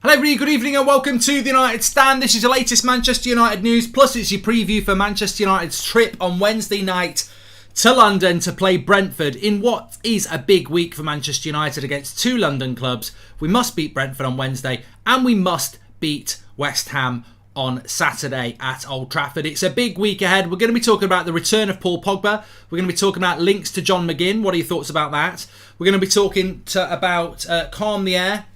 Hello everybody, good evening and welcome to the United Stand. This is your latest Manchester United news, plus it's your preview for Manchester United's trip on Wednesday night to London to play Brentford in what is a big week for Manchester United against two London clubs. We must beat Brentford on Wednesday and we must beat West Ham on Saturday at Old Trafford. It's a big week ahead. We're going to be talking about the return of Paul Pogba. We're going to be talking about links to John McGinn. What are your thoughts about that? We're going to be talking about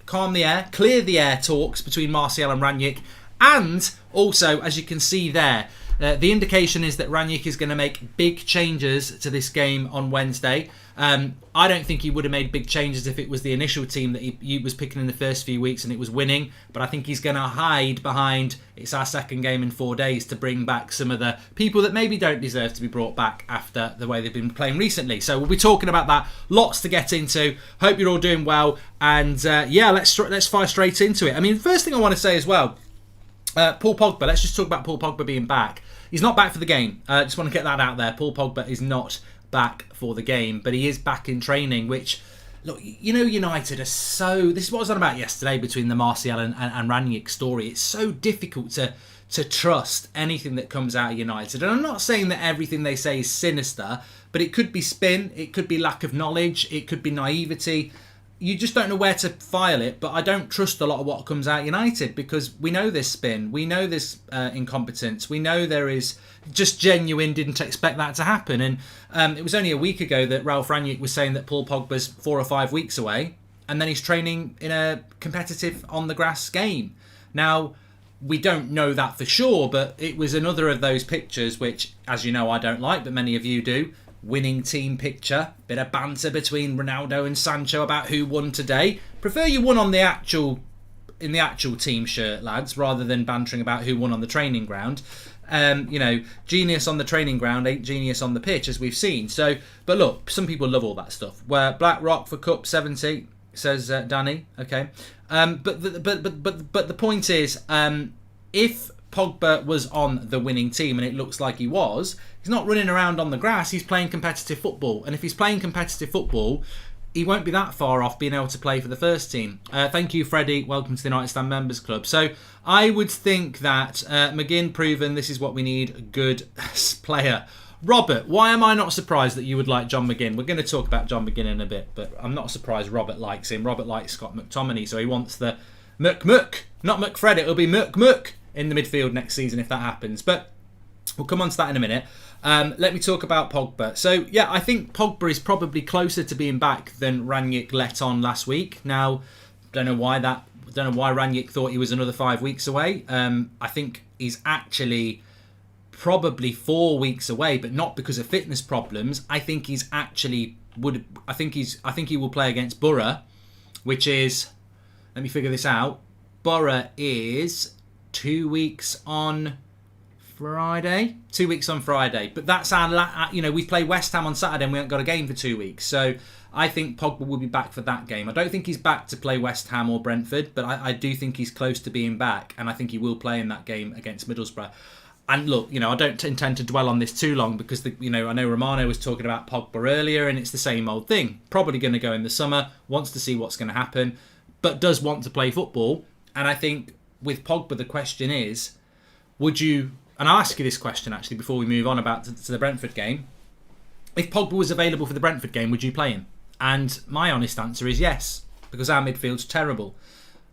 clear the air talks between Martial and Rangnick. And also, as you can see there, the indication is that Rangnick is going to make big changes to this game on Wednesday. I don't think he would have made big changes if it was the initial team that he was picking in the first few weeks and it was winning. But I think he's going to hide behind, it's our second game in 4 days, to bring back some of the people that maybe don't deserve to be brought back after the way they've been playing recently. So we'll be talking about that. Lots to get into. Hope you're all doing well. And let's fire straight into it. I mean, first thing I want to say as well, Paul Pogba. Let's just talk about Paul Pogba being back. He's not back for the game. Just want to get that out there. Paul Pogba is not back for the game, but he is back in training, which, look, you know, United are so... This is what I was on about yesterday between the Martial and Rangnick story. It's so difficult to trust anything that comes out of United. And I'm not saying that everything they say is sinister, but it could be spin, it could be lack of knowledge, it could be naivety. You just don't know where to file it, but I don't trust a lot of what comes out United because we know there's spin, we know there's incompetence, we know there is just genuine, didn't expect that to happen. And it was only a week ago that Ralph Rangnick was saying that Paul Pogba's 4 or 5 weeks away, and then he's training in a competitive on-the-grass game. Now, we don't know that for sure, but it was another of those pictures which, as you know, I don't like, but many of you do. Winning team picture, bit of banter between Ronaldo and Sancho about who won today. Prefer you won on the actual team shirt, lads, rather than bantering about who won on the training ground. Genius on the training ground ain't genius on the pitch, as we've seen. So, but look, some people love all that stuff. Where Black Rock for Cup 70, says Danny. Okay, but the point is, if Pogba was on the winning team, and it looks like he was, he's not running around on the grass, he's playing competitive football. And if he's playing competitive football, he won't be that far off being able to play for the first team. Thank you, Freddie. Welcome to the United Stand Members Club. So I would think that McGinn proven this is what we need, a good player. Robert, why am I not surprised that you would like John McGinn? We're going to talk about John McGinn in a bit, but I'm not surprised Robert likes him. Robert likes Scott McTominay, so he wants the Muck, not McFred, it'll be Muck in the midfield next season if that happens. But we'll come on to that in a minute. Let me talk about Pogba. So, yeah, I think Pogba is probably closer to being back than Rangnick let on last week. Now, don't know why Rangnick thought he was another 5 weeks away. I think he's actually probably 4 weeks away, but not because of fitness problems. I think he will play against Borough, which is, let me figure this out. Borough is 2 weeks on Friday. 2 weeks on Friday. But that's we play West Ham on Saturday and we haven't got a game for 2 weeks. So I think Pogba will be back for that game. I don't think he's back to play West Ham or Brentford, but I do think he's close to being back, and I think he will play in that game against Middlesbrough. And look, I don't intend to dwell on this too long because, I know Romano was talking about Pogba earlier and it's the same old thing. Probably going to go in the summer, wants to see what's going to happen, but does want to play football. And I think with Pogba, the question is, would you... And I'll ask you this question, actually, before we move on to the Brentford game. If Pogba was available for the Brentford game, would you play him? And my honest answer is yes, because our midfield's terrible.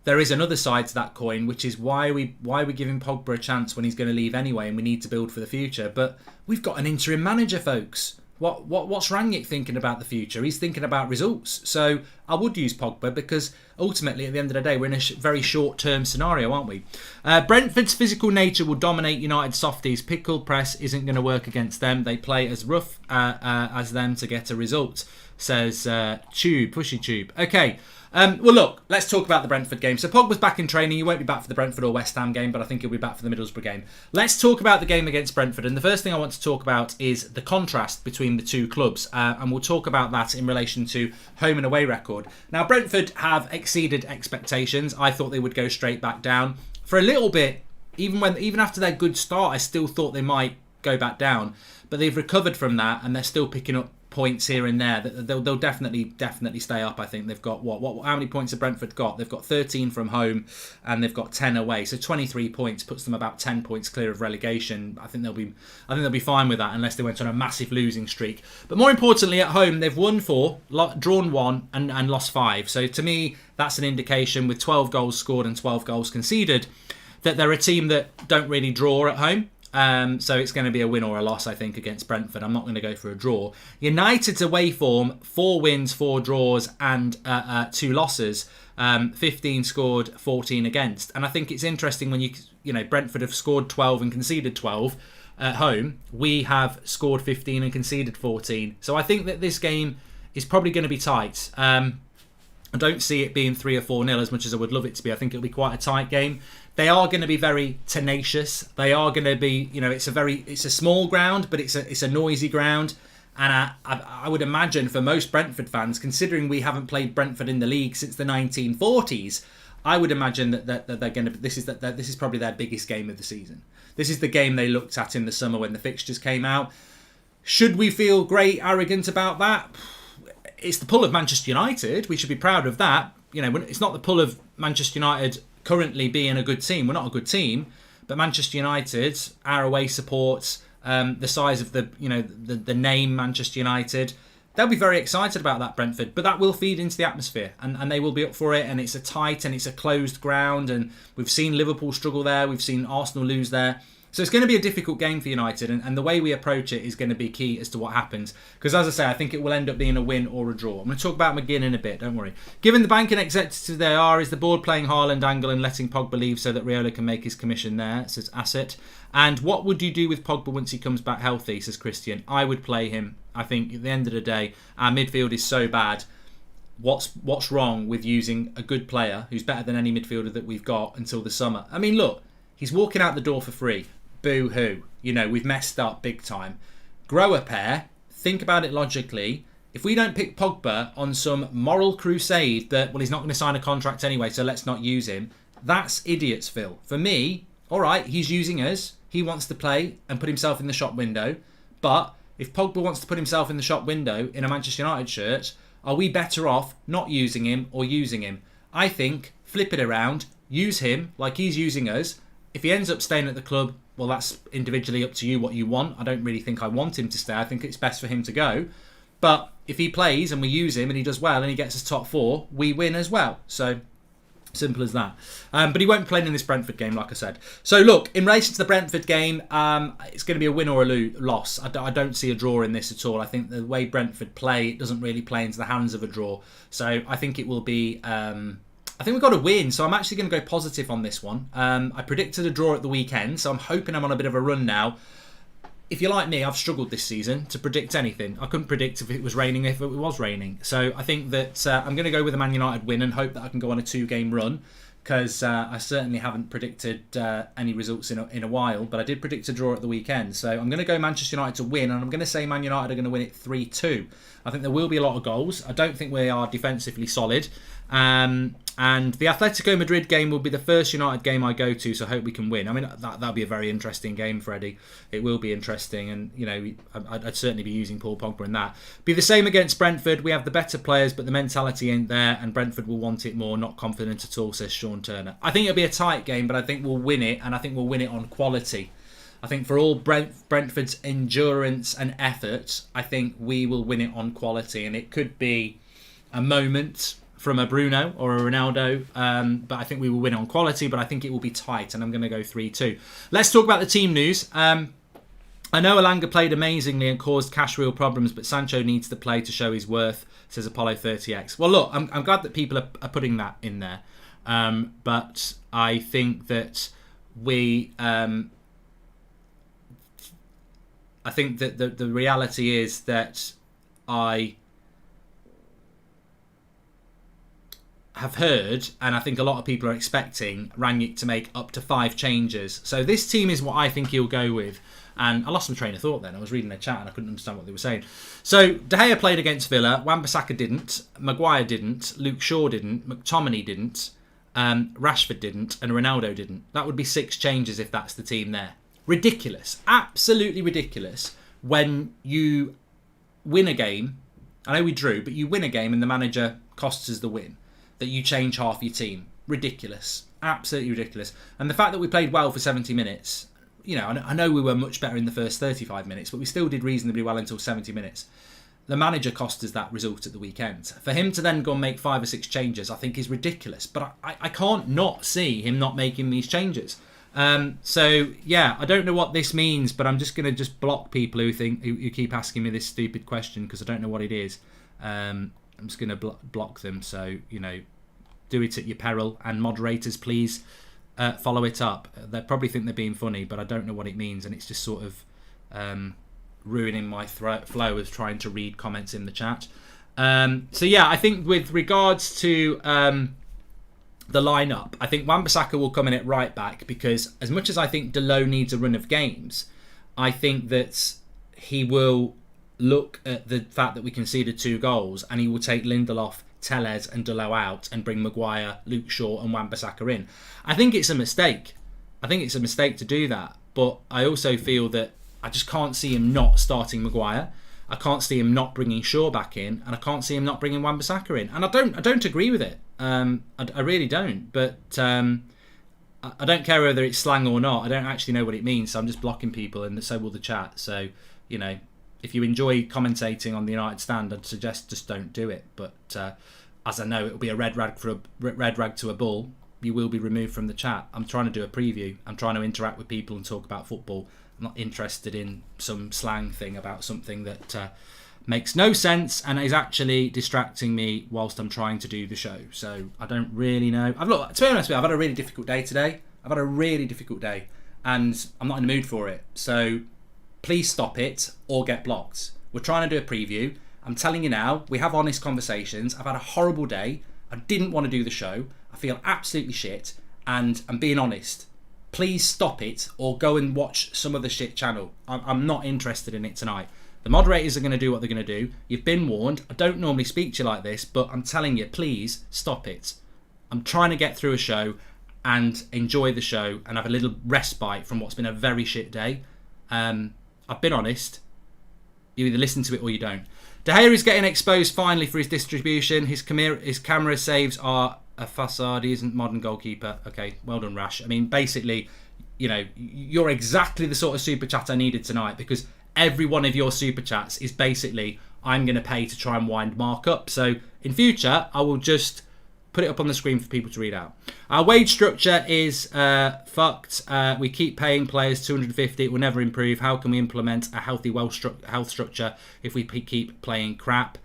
There is another side to that coin, which is why are we giving Pogba a chance when he's going to leave anyway and we need to build for the future. But we've got an interim manager, folks. What's Rangnick thinking about the future? He's thinking about results. So I would use Pogba because ultimately, at the end of the day, we're in a very short-term scenario, aren't we? Brentford's physical nature will dominate United softies. Pickle press isn't going to work against them. They play as rough as them to get a result, says Pushy Tube. Okay. Well, look, let's talk about the Brentford game. So Pogba's back in training. He won't be back for the Brentford or West Ham game, but I think he'll be back for the Middlesbrough game. Let's talk about the game against Brentford. And the first thing I want to talk about is the contrast between the two clubs. And we'll talk about that in relation to home and away record. Now, Brentford have exceeded expectations. I thought they would go straight back down. For a little bit, even after their good start, I still thought they might go back down. But they've recovered from that and they're still picking up points here and there. They'll definitely stay up. I think they've got how many points have Brentford got? They've got 13 from home and they've got 10 away. So 23 points puts them about 10 points clear of relegation. I think they'll be fine with that unless they went on a massive losing streak. But more importantly, at home they've won 4, drawn 1 and lost 5. So to me, that's an indication with 12 goals scored and 12 goals conceded that they're a team that don't really draw at home. So it's going to be a win or a loss, I think, against Brentford. I'm not going to go for a draw. United's away form, 4 wins, 4 draws and 2 losses. 15 scored, 14 against. And I think it's interesting when Brentford have scored 12 and conceded 12 at home. We have scored 15 and conceded 14. So I think that this game is probably going to be tight. I don't see it being 3 or 4-0 as much as I would love it to be. I think it'll be quite a tight game. They are going to be very tenacious. They are going to be, it's a small ground, but it's a noisy ground. And I would imagine for most Brentford fans, considering we haven't played Brentford in the league since the 1940s, I would imagine that they're going to. This is probably their biggest game of the season. This is the game they looked at in the summer when the fixtures came out. Should we feel great, arrogant about that? It's the pull of Manchester United. We should be proud of that. It's not the pull of Manchester United currently being a good team. We're not a good team, but Manchester United, our away support, the size of the name Manchester United, they'll be very excited about that, Brentford. But that will feed into the atmosphere, and they will be up for it. And it's a tight and it's a closed ground, and we've seen Liverpool struggle there. We've seen Arsenal lose there. So it's going to be a difficult game for United, and the way we approach it is going to be key as to what happens. Because as I say, I think it will end up being a win or a draw. I'm going to talk about McGinn in a bit, don't worry. Given the banking executive they are, is the board playing Haaland angle and letting Pogba leave so that Raiola can make his commission there, says Asset. And what would you do with Pogba once he comes back healthy, says Christian. I would play him. I think at the end of the day, our midfield is so bad. What's wrong with using a good player who's better than any midfielder that we've got until the summer? I mean, look, he's walking out the door for free. Boo-hoo. We've messed up big time. Grow a pair. Think about it logically. If we don't pick Pogba on some moral crusade that, well, he's not going to sign a contract anyway, so let's not use him, that's Idiotsville. For me, all right, he's using us. He wants to play and put himself in the shop window. But if Pogba wants to put himself in the shop window in a Manchester United shirt, are we better off not using him or using him? I think, flip it around, use him like he's using us. If he ends up staying at the club, well, that's individually up to you what you want. I don't really think I want him to stay. I think it's best for him to go. But if he plays and we use him and he does well and he gets us top 4, we win as well. So, simple as that. But he won't be playing in this Brentford game, like I said. So, look, in relation to the Brentford game, it's going to be a win or a loss. I don't see a draw in this at all. I think the way Brentford play, it doesn't really play into the hands of a draw. So, I think it will be... I think we've got to win, so I'm actually going to go positive on this one. I predicted a draw at the weekend, so I'm hoping I'm on a bit of a run now. If you're like me, I've struggled this season to predict anything. I couldn't predict if it was raining, if it was raining. So I think that I'm going to go with a Man United win and hope that I can go on a 2-game run, because I certainly haven't predicted any results in a while, but I did predict a draw at the weekend. So I'm going to go Manchester United to win, and I'm going to say Man United are going to win it 3-2. I think there will be a lot of goals. I don't think we are defensively solid. And the Atletico Madrid game will be the first United game I go to, so I hope we can win. I mean, that'll be a very interesting game, Freddie. It will be interesting, and I'd certainly be using Paul Pogba in that. Be the same against Brentford. We have the better players, but the mentality ain't there, and Brentford will want it more. Not confident at all, says Sean Turner. I think it'll be a tight game, but I think we'll win it, and I think we'll win it on quality. I think for all Brentford's endurance and effort, I think we will win it on quality, and it could be a moment from a Bruno or a Ronaldo, but I think we will win on quality, but I think it will be tight, and I'm going to go 3-2. Let's talk about the team news. I know Elanga played amazingly and caused Cash real problems, but Sancho needs to play to show his worth, says Apollo 30X. Well, look, I'm glad that people are putting that in there, but I think that I think that the reality is that I have heard, and I think a lot of people are expecting, Rangnick to make up to 5 changes. So this team is what I think he'll go with. And I lost my train of thought then. I was reading a chat and I couldn't understand what they were saying. So De Gea played against Villa. Wan-Bissaka didn't. Maguire didn't. Luke Shaw didn't. McTominay didn't. Rashford didn't. And Ronaldo didn't. That would be 6 changes if that's the team there. Ridiculous. Absolutely ridiculous when you win a game. I know we drew, but you win a game and the manager costs us the win. That you change half your team. Ridiculous. Absolutely ridiculous. And the fact that we played well for 70 minutes, you know, I know we were much better in the first 35 minutes, but we still did reasonably well until 70 minutes. The manager cost us that result at the weekend. For him to then go and make 5 or 6 changes, I think is ridiculous. But I can't not see him not making these changes. So yeah, I don't know what this means, but I'm just going to just block people who keep asking me this stupid question because I don't know what it is. I'm just going to block them. So, you know, do it at your peril. And moderators, please follow it up. They probably think they're being funny, but I don't know what it means, and it's just sort of ruining my flow of trying to read comments in the chat. So yeah, I think with regards to the lineup, I think Wan-Bissaka will come in at right back because as much as I think Delo needs a run of games, I think that he will look at the fact that we conceded 2 goals and he will take Lindelof, Tellez and Delo out and bring Maguire, Luke Shaw and Wan-Bissaka in. I think it's a mistake. I think it's a mistake to do that, but I also feel that I just can't see him not starting Maguire. I can't see him not bringing Shaw back in, and I can't see him not bringing Wan-Bissaka in. And I don't agree with it. I really don't. But I don't care whether it's slang or not. I don't actually know what it means, so I'm just blocking people, and so will the chat. So, you know, if you enjoy commentating on the United Stand, I'd suggest just don't do it. But as I know, it'll be a red rag to a bull. You will be removed from the chat. I'm trying to do a preview. I'm trying to interact with people and talk about football. I'm not interested in some slang thing about something that makes no sense and is actually distracting me whilst I'm trying to do the show. So I don't really know. To be honest with you, I've had a really difficult day today. I've had a really difficult day and I'm not in the mood for it. So please stop it or get blocked. We're trying to do a preview. I'm telling you now, we have honest conversations. I've had a horrible day. I didn't want to do the show. I feel absolutely shit and I'm being honest. Please stop it or go and watch some other shit channel. I'm not interested in it tonight. The moderators are going to do what they're going to do. You've been warned. I don't normally speak to you like this, but I'm telling you, please stop it. I'm trying to get through a show and enjoy the show and have a little respite from what's been a very shit day. I've been honest. You either listen to it or you don't. De Gea is getting exposed finally for his distribution. His camera saves are a facade. He isn't modern goalkeeper. Okay, well done, Rash. I mean, basically, you know, you're exactly the sort of super chat I needed tonight because every one of your super chats is basically I'm going to pay to try and wind Mark up. So in future, I will just put it up on the screen for people to read out. Our wage structure is fucked. We keep paying players 250. It will never improve. How can we implement a healthy health structure if we keep playing crap?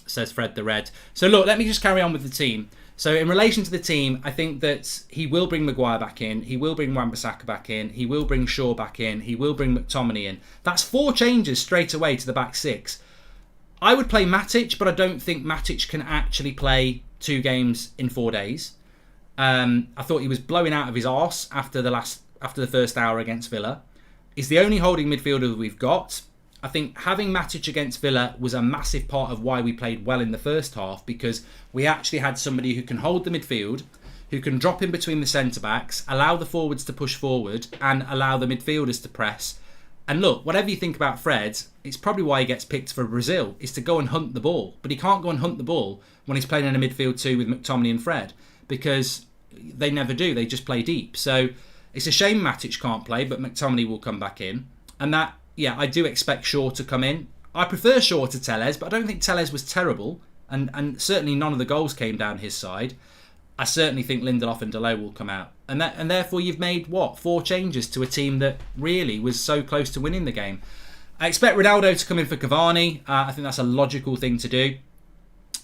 Says Fred the Red. So look, let me just carry on with the team. So in relation to the team, I think that he will bring Maguire back in. He will bring Wan-Bissaka back in. He will bring Shaw back in. He will bring McTominay in. That's 4 changes straight away to the back 6. I would play Matic, but I don't think Matic can actually play 2 games in 4 days. I thought he was blowing out of his arse after the first hour against Villa. He's the only holding midfielder that we've got. I think having Matic against Villa was a massive part of why we played well in the first half because we actually had somebody who can hold the midfield, who can drop in between the centre-backs, allow the forwards to push forward and allow the midfielders to press. And look, whatever you think about Fred, it's probably why he gets picked for Brazil, is to go and hunt the ball. But he can't go and hunt the ball when he's playing in a midfield 2 with McTominay and Fred because they never do. They just play deep. So it's a shame Matic can't play, but McTominay will come back in. And that, yeah, I do expect Shaw to come in. I prefer Shaw to Tellez, but I don't think Tellez was terrible. And certainly none of the goals came down his side. I certainly think Lindelof and Delo will come out. And therefore you've made, 4 changes to a team that really was so close to winning the game. I expect Ronaldo to come in for Cavani. I think that's a logical thing to do.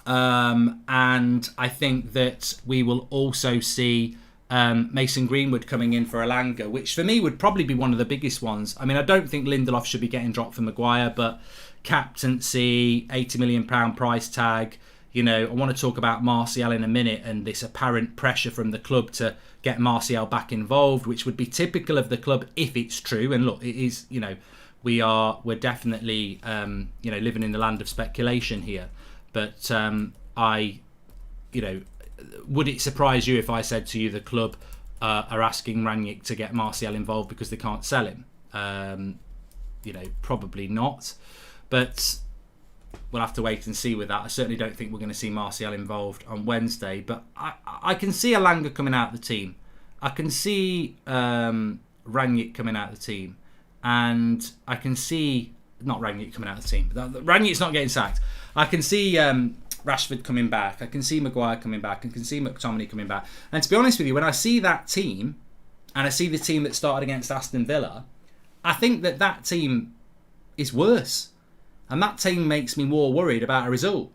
And I think that we will also see Mason Greenwood coming in for Elanga, which for me would probably be one of the biggest ones. I mean, I don't think Lindelof should be getting dropped for Maguire, but captaincy, £80 million price tag. You know, I want to talk about Martial in a minute and this apparent pressure from the club to get Martial back involved, which would be typical of the club if it's true. And look, it is, you know, we're definitely, living in the land of speculation here. But would it surprise you if I said to you the club are asking Rangnick to get Martial involved because they can't sell him? Probably not. But we'll have to wait and see with that. I certainly don't think we're going to see Martial involved on Wednesday. But I can see Elanga coming out of the team. I can see Rangnick coming out of the team. And I can see... Not Rangnick coming out of the team. Rangnick's not getting sacked. I can see Rashford coming back. I can see Maguire coming back. I can see McTominay coming back. And to be honest with you, when I see that team, and I see the team that started against Aston Villa, I think that team is worse. And that team makes me more worried about a result.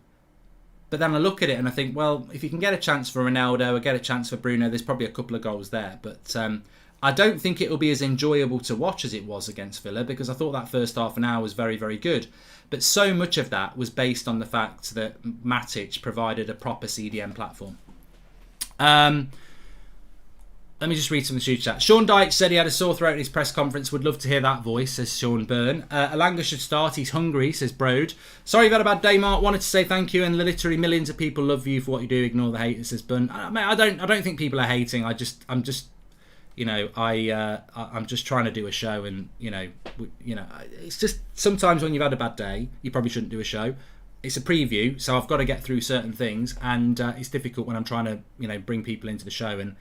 But then I look at it and I think, well, if you can get a chance for Ronaldo or get a chance for Bruno, there's probably a couple of goals there. But I don't think it'll be as enjoyable to watch as it was against Villa, because I thought that first half an hour was very, very good. But so much of that was based on the fact that Matic provided a proper CDM platform. Let me just read some of the super chat. Sean Dyche said he had a sore throat in his press conference. Would love to hear that voice, says Sean Byrne. Elanga should start. He's hungry, says Broad. Sorry you've had a bad day, Mark. Wanted to say thank you, and literally millions of people love you for what you do. Ignore the haters, says Byrne. I don't think people are hating. I'm just trying to do a show, and it's just sometimes when you've had a bad day, you probably shouldn't do a show. It's a preview, so I've got to get through certain things, and it's difficult when I'm trying to bring people into the show. And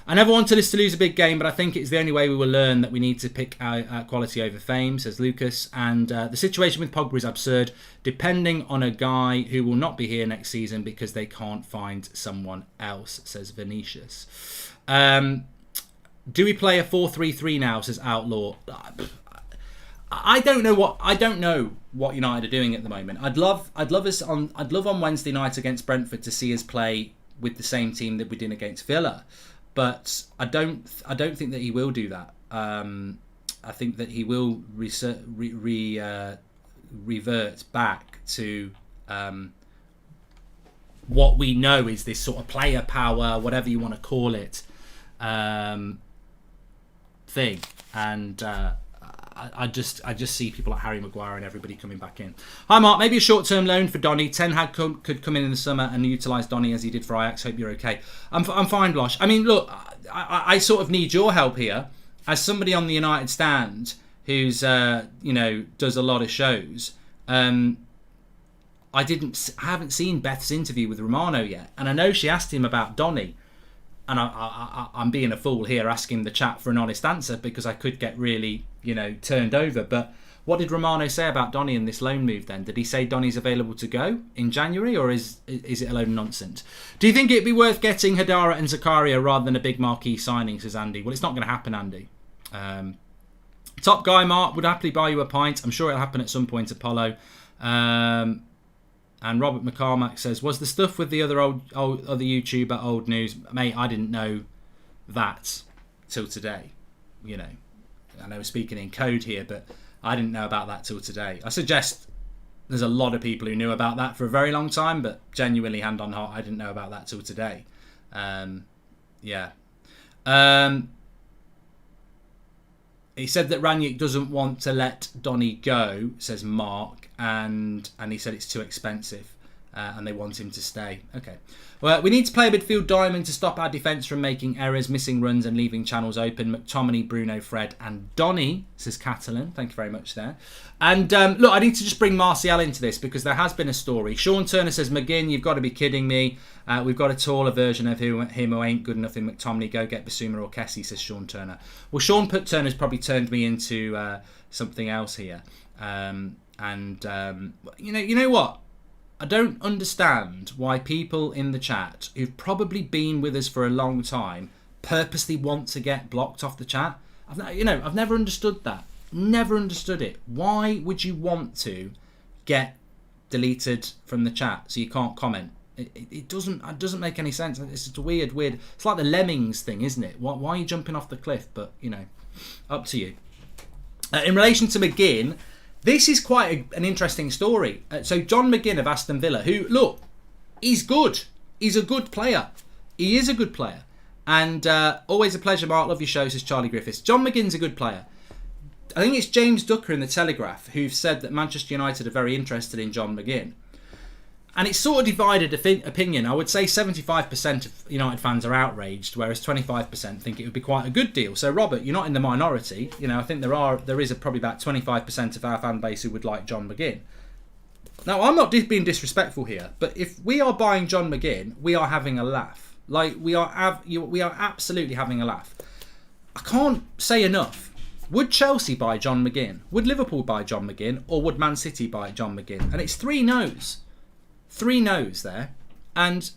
I never wanted us to lose a big game, but I think it's the only way we will learn that we need to pick our quality over fame, says Lucas. And the situation with Pogba is absurd, depending on a guy who will not be here next season because they can't find someone else, says Vinicius. Do we play a 4-3-3 now, says Outlaw? I don't know what United are doing at the moment. I'd love on Wednesday night against Brentford to see us play with the same team that we did against Villa. But I don't think that he will do that. I think that he will revert back to what we know is this sort of player power, whatever you want to call it, thing. And I just see people like Harry Maguire and everybody coming back in. Hi Mark, maybe a short-term loan for Donny. Ten Hag could come in the summer and utilise Donny as he did for Ajax. Hope you're okay. I'm fine, Blosh. I mean, look, I sort of need your help here as somebody on the United stand who's does a lot of shows. I haven't seen Beth's interview with Romano yet, and I know she asked him about Donny. And I'm being a fool here asking the chat for an honest answer because I could get really, turned over. But what did Romano say about Donny in this loan move then? Did he say Donny's available to go in January, or is it a load of nonsense? Do you think it'd be worth getting Hadara and Zakaria rather than a big marquee signing, says Andy? Well, it's not going to happen, Andy. Top guy, Mark, would happily buy you a pint. I'm sure it'll happen at some point, Apollo. And Robert McCormack says, was the stuff with the other YouTuber old news? Mate, I didn't know that till today. I know we're speaking in code here, but I didn't know about that till today. I suggest there's a lot of people who knew about that for a very long time, but genuinely, hand on heart, I didn't know about that till today. He said that Rangnick doesn't want to let Donny go, says Mark, and he said it's too expensive and they want him to stay. Okay. Well, we need to play a midfield diamond to stop our defence from making errors, missing runs and leaving channels open. McTominay, Bruno, Fred and Donny, says Catalan. Thank you very much there. And look, I need to just bring Martial into this because there has been a story. Sean Turner says, McGinn, you've got to be kidding me. We've got a taller version of him who ain't good enough in McTominay. Go get Basuma or Kessie, says Sean Turner. Well, Sean Turner's probably turned me into something else here. You know what? I don't understand why people in the chat who've probably been with us for a long time purposely want to get blocked off the chat. I've never understood that. Never understood it. Why would you want to get deleted from the chat so you can't comment? It doesn't make any sense. It's just a weird. It's like the Lemmings thing, isn't it? Why are you jumping off the cliff? But up to you. In relation to McGinn, this is quite an interesting story. So John McGinn of Aston Villa, who, look, he's good. He's a good player. He is a good player. And always a pleasure, Mark. Love your show, says Charlie Griffiths. John McGinn's a good player. I think it's James Ducker in The Telegraph who've said that Manchester United are very interested in John McGinn. And it's sort of divided opinion. I would say 75% of United fans are outraged, whereas 25% think it would be quite a good deal. So, Robert, you're not in the minority. I think there is probably about 25% of our fan base who would like John McGinn. Now, I'm not being disrespectful here, but if we are buying John McGinn, we are having a laugh. Like, we are absolutely having a laugh. I can't say enough. Would Chelsea buy John McGinn? Would Liverpool buy John McGinn? Or would Man City buy John McGinn? And it's 3 no's. 3 no's there. And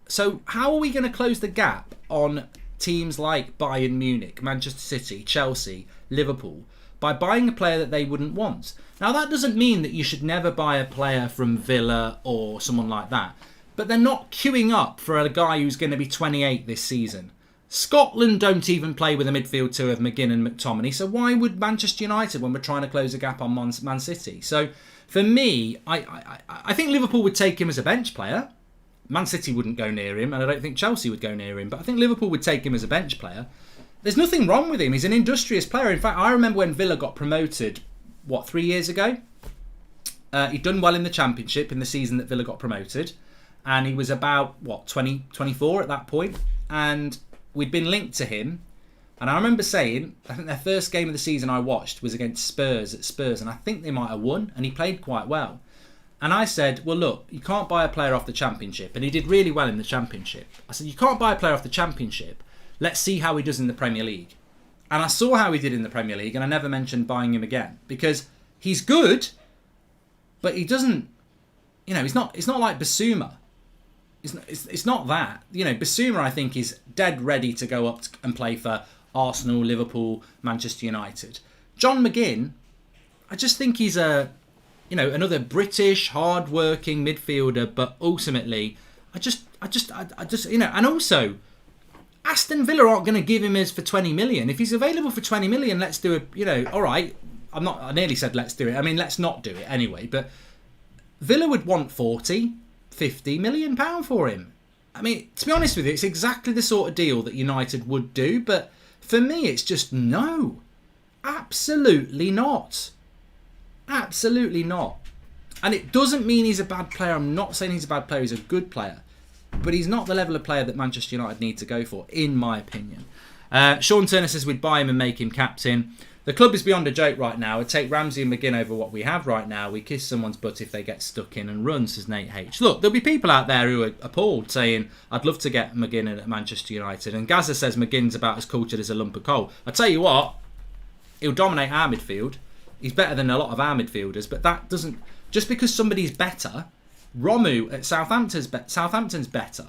so how are we going to close the gap on teams like Bayern Munich, Manchester City, Chelsea, Liverpool by buying a player that they wouldn't want? Now, that doesn't mean that you should never buy a player from Villa or someone like that. But they're not queuing up for a guy who's going to be 28 this season. Scotland don't even play with a midfield 2 of McGinn and McTominay. So why would Manchester United when we're trying to close a gap on Man City? So for me, I think Liverpool would take him as a bench player. Man City wouldn't go near him, and I don't think Chelsea would go near him. But I think Liverpool would take him as a bench player. There's nothing wrong with him. He's an industrious player. In fact, I remember when Villa got promoted, 3 years ago? He'd done well in the Championship in the season that Villa got promoted. And he was about, 24 at that point. And we'd been linked to him. And I remember saying, I think their first game of the season I watched was against Spurs at Spurs. And I think they might have won. And he played quite well. And I said, well, look, you can't buy a player off the Championship. And he did really well in the Championship. I said, you can't buy a player off the Championship. Let's see how he does in the Premier League. And I saw how he did in the Premier League. And I never mentioned buying him again. Because he's good. But he doesn't, it's not like Basuma. It's not that. Basuma, I think, is dead ready to go up and play for Arsenal, Liverpool, Manchester United. John McGinn, I just think he's another British, hard-working midfielder, but ultimately, I just, and also, Aston Villa aren't going to give him as for 20 million. If he's available for 20 million, let's do it, all right. I nearly said let's do it. I mean, let's not do it anyway, but Villa would want 40, 50 million pound for him. I mean, to be honest with you, it's exactly the sort of deal that United would do, but for me, it's just no. Absolutely not. Absolutely not. And it doesn't mean he's a bad player. I'm not saying he's a bad player. He's a good player. But he's not the level of player that Manchester United need to go for, in my opinion. Sean Turner says we'd buy him and make him captain. The club is beyond a joke right now. I'd take Ramsey and McGinn over what we have right now. We kiss someone's butt if they get stuck in and run, says Nate H. Look, there'll be people out there who are appalled saying, I'd love to get McGinn in at Manchester United. And Gaza says McGinn's about as cultured as a lump of coal. I tell you what, he'll dominate our midfield. He's better than a lot of our midfielders, but that doesn't... Just because somebody's better... Romu at Southampton's better.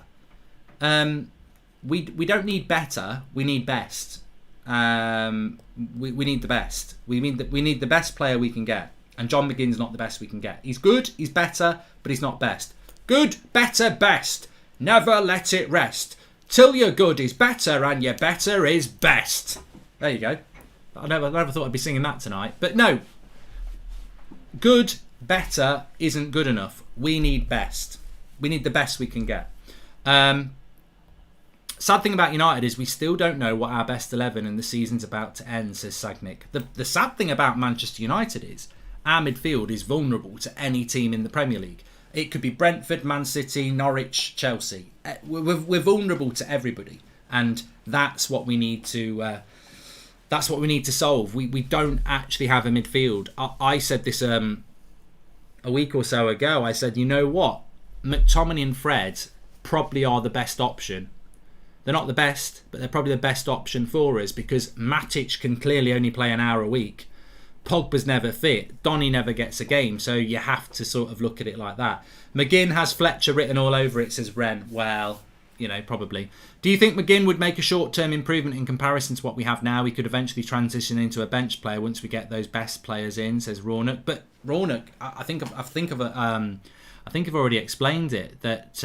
We don't need better. We need best. We need the best. We need the best player we can get. And John McGinn's not the best we can get. He's good. He's better, but he's not best. Good, better, best. Never let it rest. Till your good is better and your better is best. There you go. I never thought I'd be singing that tonight, but no. Good, better isn't good enough. We need best. We need the best we can get. Sad thing about United is we still don't know what our best 11 and the season's about to end, says Sagnick. The sad thing about Manchester United is our midfield is vulnerable to any team in the Premier League. It could be Brentford, Man City, Norwich, Chelsea. We're vulnerable to everybody, and that's what we need to. That's what we need to solve. We don't actually have a midfield. I said this a week or so ago. I said, you know what? McTominay and Fred probably are the best option. They're not the best, but they're probably the best option for us because Matic can clearly only play an hour a week. Pogba's never fit. Donny never gets a game, so you have to sort of look at it like that. McGinn has Fletcher written all over it, says Ren. Well, probably. Do you think McGinn would make a short-term improvement in comparison to what we have now? He could eventually transition into a bench player once we get those best players in, says Rangnick. But Rangnick, I think I've already explained it that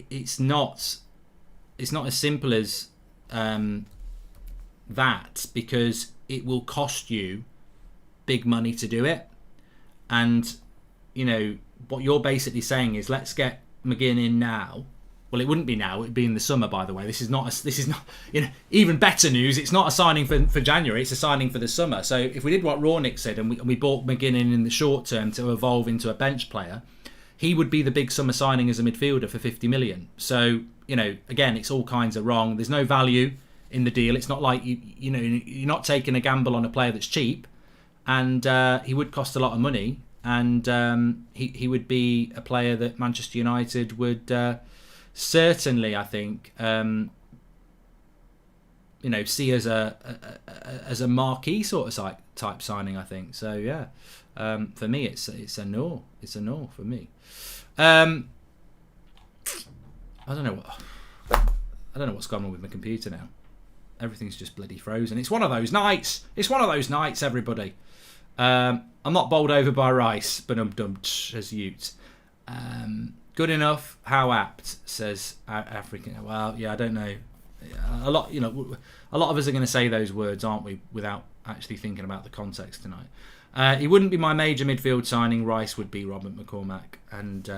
it's not as simple as that, because it will cost you big money to do it. And what you're basically saying is, let's get McGinn in now Well, it wouldn't be now. It'd be in the summer, by the way. This is not, even better news. It's not a signing for January. It's a signing for the summer. So if we did what Rangnick said and we bought McGinn in the short term to evolve into a bench player, he would be the big summer signing as a midfielder for 50 million. So, again, it's all kinds of wrong. There's no value in the deal. It's not like, you're not taking a gamble on a player that's cheap. And he would cost a lot of money. And he would be a player that Manchester United would... certainly, I think, see as a marquee sort of type signing. I think so. Yeah, for me, it's a no. It's a no for me. I don't know what's going on with my computer now. Everything's just bloody frozen. It's one of those nights. Everybody. I'm not bowled over by Rice, but I'm dumped as Ute. Good enough. How apt, says African. Well, yeah, I don't know. A lot of us are going to say those words, aren't we, without actually thinking about the context tonight. He wouldn't be my major midfield signing. Rice would be Robert McCormack. And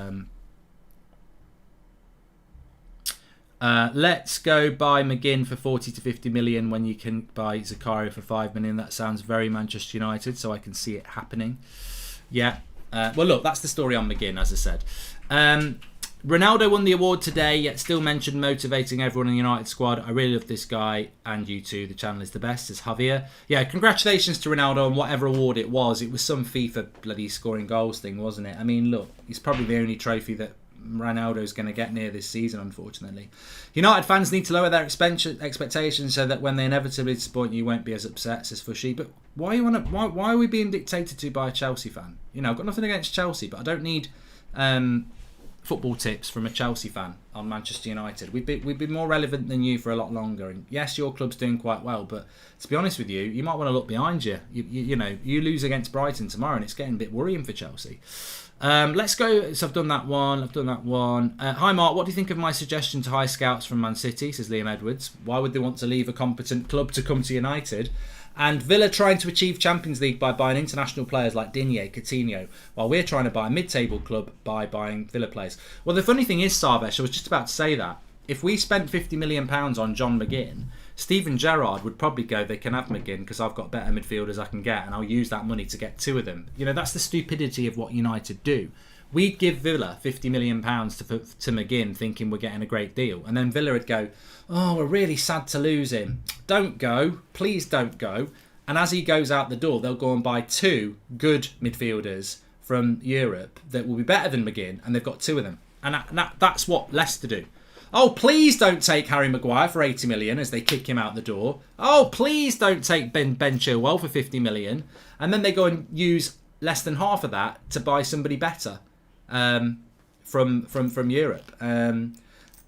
let's go buy McGinn for 40 to 50 million when you can buy Zakaria for 5 million. That sounds very Manchester United, so I can see it happening. Yeah. Well, look, that's the story on McGinn, as I said. Ronaldo won the award today, yet still mentioned motivating everyone in the United squad. I really love this guy, and you too. The channel is the best, says Javier. Yeah, congratulations to Ronaldo on whatever award it was. It was some FIFA bloody scoring goals thing, wasn't it? I mean, look, he's probably the only trophy that Ronaldo's going to get near this season, unfortunately. United fans need to lower their expectations so that when they inevitably disappoint you won't be as upset, says Fushy. But why are we being dictated to by a Chelsea fan? I've got nothing against Chelsea, but I don't need football tips from a Chelsea fan on Manchester United. We've been more relevant than you for a lot longer, and yes, your club's doing quite well, but to be honest with you, you might want to look behind you. You lose against Brighton tomorrow and it's getting a bit worrying for Chelsea. Let's go. So I've done that one. Hi Mark, what do you think of my suggestion to hire scouts from Man City, says Liam Edwards? Why would they want to leave a competent club to come to United? And Villa trying to achieve Champions League by buying international players like Digne, Coutinho, while we're trying to buy a mid-table club by buying Villa players. Well, the funny thing is, Sarvesh, I was just about to say that, if we spent £50 million on John McGinn, Steven Gerrard would probably go, they can have McGinn because I've got better midfielders I can get and I'll use that money to get two of them. That's the stupidity of what United do. We'd give Villa £50 million to McGinn thinking we're getting a great deal. And then Villa would go, oh, we're really sad to lose him. Don't go. Please don't go. And as he goes out the door, they'll go and buy two good midfielders from Europe that will be better than McGinn. And they've got two of them. And that's what Leicester do. Oh, please don't take Harry Maguire for 80 million as they kick him out the door. Oh, please don't take Ben Chilwell for 50 million. And then they go and use less than half of that to buy somebody better. From Europe.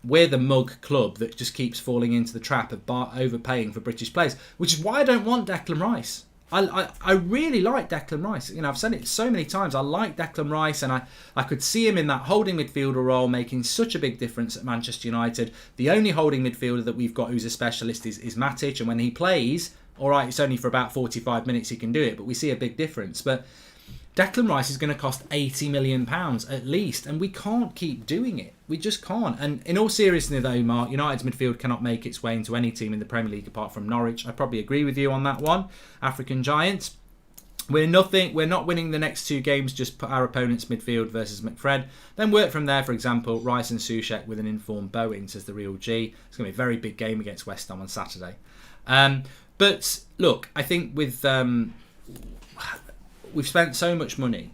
We're the mug club that just keeps falling into the trap of overpaying for British players, which is why I don't want Declan Rice. I really like Declan Rice. I've said it so many times. I like Declan Rice, and I could see him in that holding midfielder role making such a big difference at Manchester United. The only holding midfielder that we've got who's a specialist is Matic, and when he plays, all right, it's only for about 45 minutes he can do it, but we see a big difference. But Declan Rice is going to cost £80 million at least, and we can't keep doing it. We just can't. And in all seriousness though, Mark, United's midfield cannot make its way into any team in the Premier League apart from Norwich. I probably agree with you on that one. African Giants. We're not winning the next two games, just put our opponent's midfield versus McFred. Then work from there, for example, Rice and Soucek with an informed Bowen, says the real G. It's going to be a very big game against West Ham on Saturday. But look, I think with... we've spent so much money,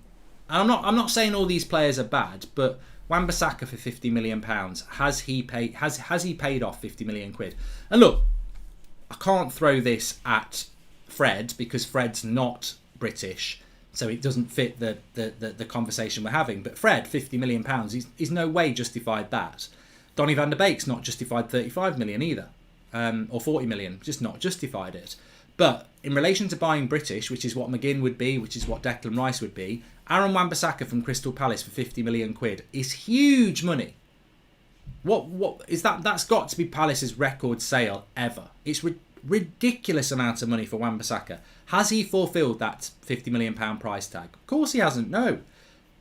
and I'm not saying all these players are bad, but Wan-Bissaka for £50 million, has he paid off 50 million quid? And look, I can't throw this at Fred because Fred's not British, so it doesn't fit the conversation we're having. But Fred, £50 million, he's no way justified that. Donny van der Beek's not justified 35 million either, or 40 million, just not justified it. But in relation to buying British, which is what McGinn would be, which is what Declan Rice would be, Aaron Wan-Bissaka from Crystal Palace for 50 million quid is huge money. What is that? That's got to be Palace's record sale ever. It's ridiculous amount of money for Wan-Bissaka. Has he fulfilled that £50 million price tag? Of course he hasn't, no.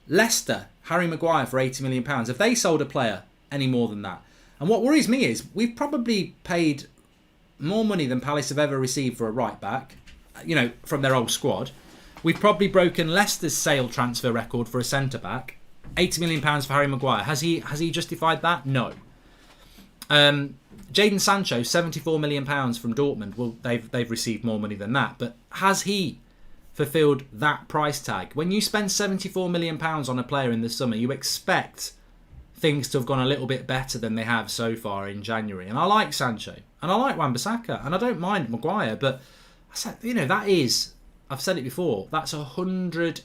Leicester, Harry Maguire for £80 million. Have they sold a player any more than that? And what worries me is we've probably paid more money than Palace have ever received for a right back, from their old squad. We've probably broken Leicester's sale transfer record for a centre back. £80 million for Harry Maguire. Has he justified that? No. Jadon Sancho, £74 million from Dortmund. Well, they've received more money than that, but has he fulfilled that price tag? When you spend £74 million on a player in the summer, you expect things to have gone a little bit better than they have so far in January. And I like Sancho, and I like Wan-Bissaka, and I don't mind Maguire, but that is, I've said it before, that's 200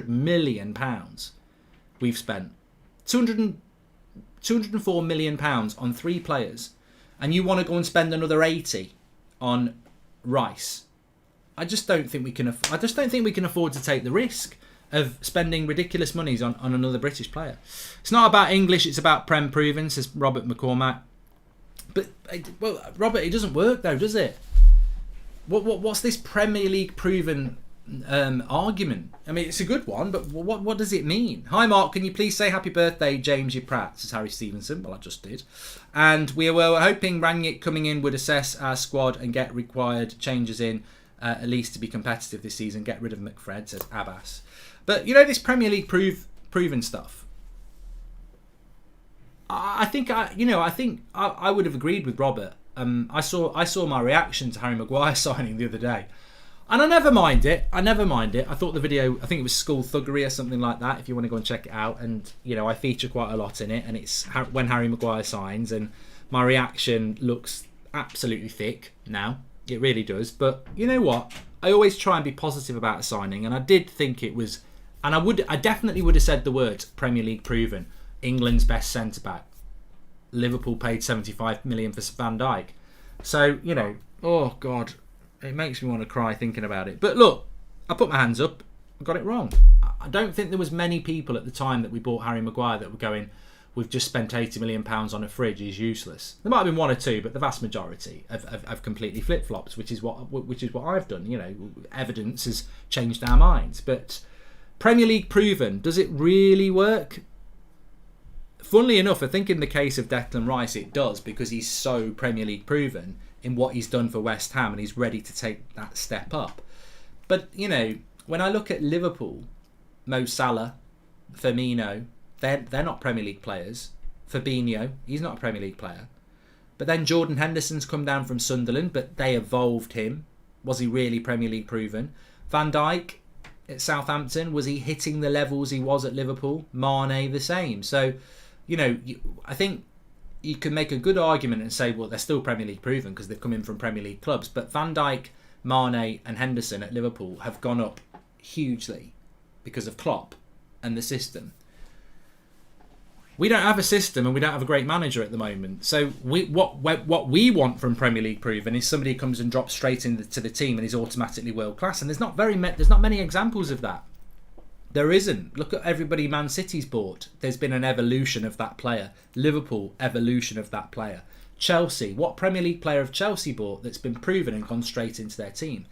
million pounds we've spent. 204 million pounds on 3 players, and you want to go and spend another 80 on Rice. I just don't think we can afford to take the risk of spending ridiculous monies on another British player. It's not about English, it's about Prem proven, says Robert McCormack. But, well, Robert, it doesn't work though, does it? What's this Premier League proven argument? I mean, it's a good one, but what does it mean? Hi Mark, can you please say happy birthday, James Y. Pratt, says Harry Stevenson. Well, I just did. And we were hoping Rangnick coming in would assess our squad and get required changes in, at least to be competitive this season. Get rid of McFred, says Abbas. But this Premier League proven stuff, I think I would have agreed with Robert. I saw my reaction to Harry Maguire signing the other day, and I never mind it. I thought the video, I think it was School Thuggery or something like that, if you want to go and check it out. And I feature quite a lot in it, and it's when Harry Maguire signs, and my reaction looks absolutely thick now. It really does. But you know what? I always try and be positive about a signing, and I did think it was, and I definitely would have said the words Premier League proven, England's best centre back. Liverpool paid 75 million for Van Dijk. So, oh God, it makes me want to cry thinking about it. But look, I put my hands up, I got it wrong. I don't think there was many people at the time that we bought Harry Maguire that were going, we've just spent £80 million on a fridge, he's useless. There might have been one or two, but the vast majority have completely flip-flopped, which is what I've done. Evidence has changed our minds. But Premier League proven, does it really work? Funnily enough, I think in the case of Declan Rice it does, because he's so Premier League proven in what he's done for West Ham, and he's ready to take that step up. But, when I look at Liverpool, Mo Salah, Firmino, they're not Premier League players. Fabinho, he's not a Premier League player. But then Jordan Henderson's come down from Sunderland, but they evolved him. Was he really Premier League proven? Van Dijk at Southampton, was he hitting the levels he was at Liverpool? Mane, the same. So, I think you can make a good argument and say, well, they're still Premier League proven because they've come in from Premier League clubs. But Van Dijk, Mane and Henderson at Liverpool have gone up hugely because of Klopp and the system. We don't have a system and we don't have a great manager at the moment. So what we want from Premier League proven is somebody who comes and drops straight into the team and is automatically world class. And there's not many examples of that. There isn't. Look at everybody Man City's bought. There's been an evolution of that player. Liverpool, evolution of that player. Chelsea, what Premier League player have Chelsea bought that's been proven and gone straight into their team?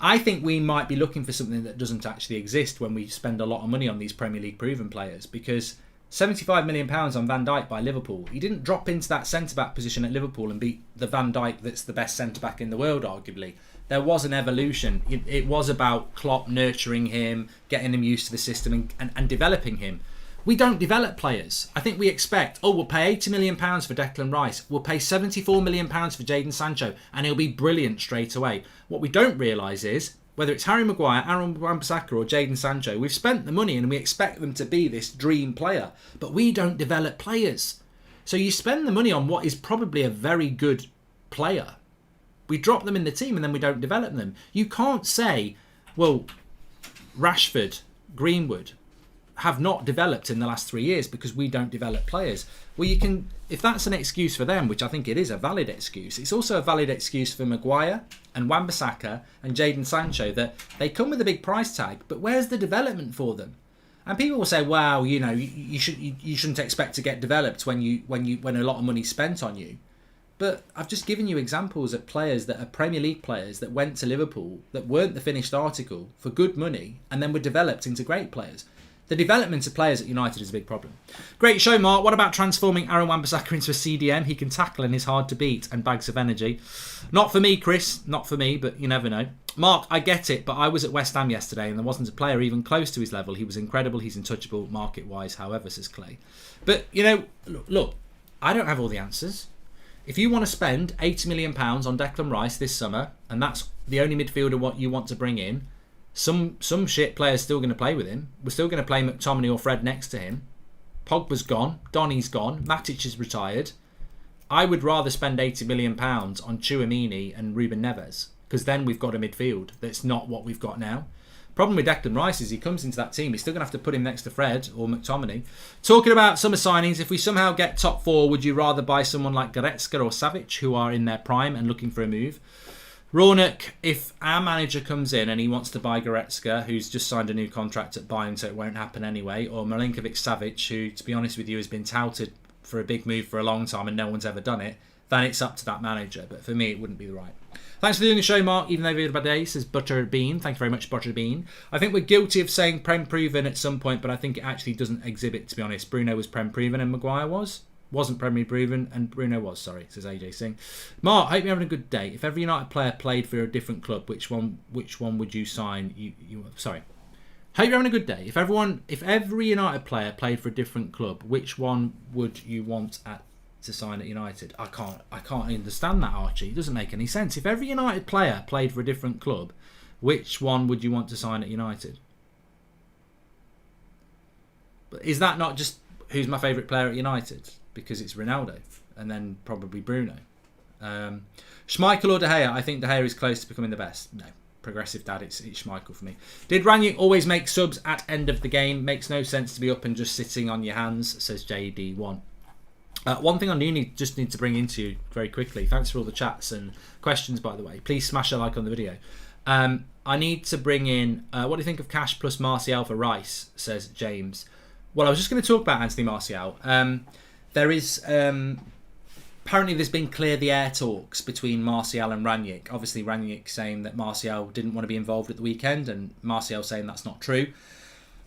I think we might be looking for something that doesn't actually exist when we spend a lot of money on these Premier League proven players, because £75 million on Van Dijk by Liverpool. He didn't drop into that centre-back position at Liverpool and beat the Van Dijk that's the best centre-back in the world, arguably. There was an evolution. It was about Klopp nurturing him, getting him used to the system and developing him. We don't develop players. I think we expect, we'll pay £80 million for Declan Rice. We'll pay £74 million for Jadon Sancho and he'll be brilliant straight away. What we don't realise is, whether it's Harry Maguire, Aaron Wan-Bissaka or Jadon Sancho, we've spent the money and we expect them to be this dream player. But we don't develop players. So you spend the money on what is probably a very good player. We drop them in the team and then we don't develop them. You can't say, well, Rashford, Greenwood have not developed in the last 3 years because we don't develop players. Well, you can, if that's an excuse for them, which I think it is a valid excuse, it's also a valid excuse for Maguire and Wan-Bissaka and Jadon Sancho, that they come with a big price tag, but where's the development for them? And people will say, "Wow, you shouldn't expect to get developed when a lot of money's spent on you." But I've just given you examples of players that are Premier League players that went to Liverpool that weren't the finished article for good money and then were developed into great players. The development of players at United is a big problem. Great show, Mark. What about transforming Aaron Wan-Bissaka into a CDM? He can tackle and is hard to beat, and bags of energy. Not for me, Chris. Not for me, but you never know. Mark, I get it, but I was at West Ham yesterday and there wasn't a player even close to his level. He was incredible. He's untouchable market-wise, however, says Clay. But, you know, look, I don't have all the answers. If you want to spend £80 million on Declan Rice this summer, and that's the only midfielder what you want to bring in, some shit player's still going to play with him. We're still going to play McTominay or Fred next to him. Pogba's gone. Donny's gone. Matic is retired. I would rather spend £80 million on Tchouaméni and Ruben Neves, because then we've got a midfield that's not what we've got now. Problem with Declan Rice is he comes into that team, he's still going to have to put him next to Fred or McTominay. Talking about summer signings, if we somehow get top four, would you rather buy someone like Goretzka or Savic, who are in their prime and looking for a move? Rangnick, if our manager comes in and he wants to buy Goretzka, who's just signed a new contract at Bayern, so it won't happen anyway, or Milinkovic-Savic, who, to be honest with you, has been touted for a big move for a long time and no one's ever done it, then it's up to that manager. But for me, it wouldn't be the right. Thanks for doing the show, Mark, even though we had a bad day, says Butterbean. Thank you very much, Butterbean. I think we're guilty of saying Prem proven at some point, but I think it actually doesn't exhibit, to be honest. Bruno was Prem proven and Maguire wasn't Premier proven, and Bruno was, sorry, says AJ Singh. Mark, hope you're having a good day. If every United player played for a different club, which one would you sign? Sorry. Hope you're having a good day. If every United player played for a different club, which one would you want to sign at United? I can't understand that, Archie. It doesn't make any sense. If every United player played for a different club, which one would you want to sign at United? But is that not just who's my favourite player at United? Because it's Ronaldo and then probably Bruno. Schmeichel or De Gea? I think De Gea is close to becoming the best. No. Progressive dad, it's Schmeichel for me. Did Rangnick always make subs at end of the game? Makes no sense to be up and just sitting on your hands, says JD1. One thing I just need to bring into you very quickly. Thanks for all the chats and questions, by the way. Please smash a like on the video. I need to bring in, what do you think of Cash plus Martial for Rice, says James. Well, I was just going to talk about Anthony Martial. There is, apparently there's been clear the air talks between Martial and Rangnick. Obviously Rangnick saying that Martial didn't want to be involved at the weekend and Martial saying that's not true.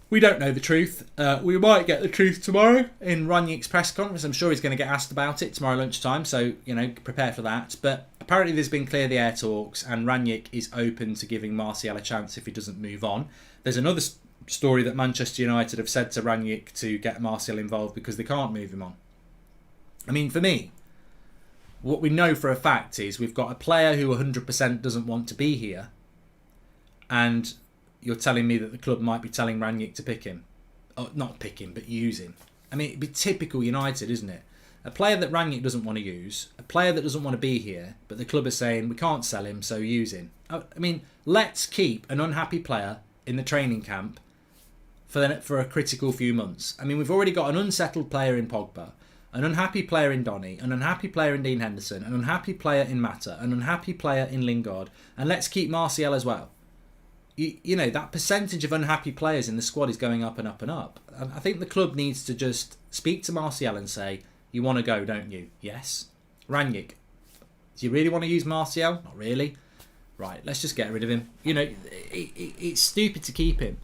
We don't know the truth. We might get the truth tomorrow in Rangnick's press conference. I'm sure he's going to get asked about it tomorrow lunchtime, so, you know, prepare for that. But apparently there's been clear the air talks and Rangnick is open to giving Martial a chance if he doesn't move on. There's another story that Manchester United have said to Rangnick to get Martial involved because they can't move him on. I mean, for me, what we know for a fact is we've got a player who 100% doesn't want to be here, and you're telling me that the club might be telling Rangnick to pick him. Oh, not pick him, but use him. I mean, it'd be typical United, isn't it? A player that Rangnick doesn't want to use, a player that doesn't want to be here, but the club is saying, we can't sell him, so use him. I mean, let's keep an unhappy player in the training camp for a critical few months. I mean, we've already got an unsettled player in Pogba, an unhappy player in Donny, an unhappy player in Dean Henderson, an unhappy player in Mata, an unhappy player in Lingard, and let's keep Martial as well. You know, that percentage of unhappy players in the squad is going up and up and up. I think the club needs to just speak to Martial and say, you want to go, don't you? Yes. Rangnick, do you really want to use Martial? Not really. Right, let's just get rid of him. You know, it's stupid to keep him.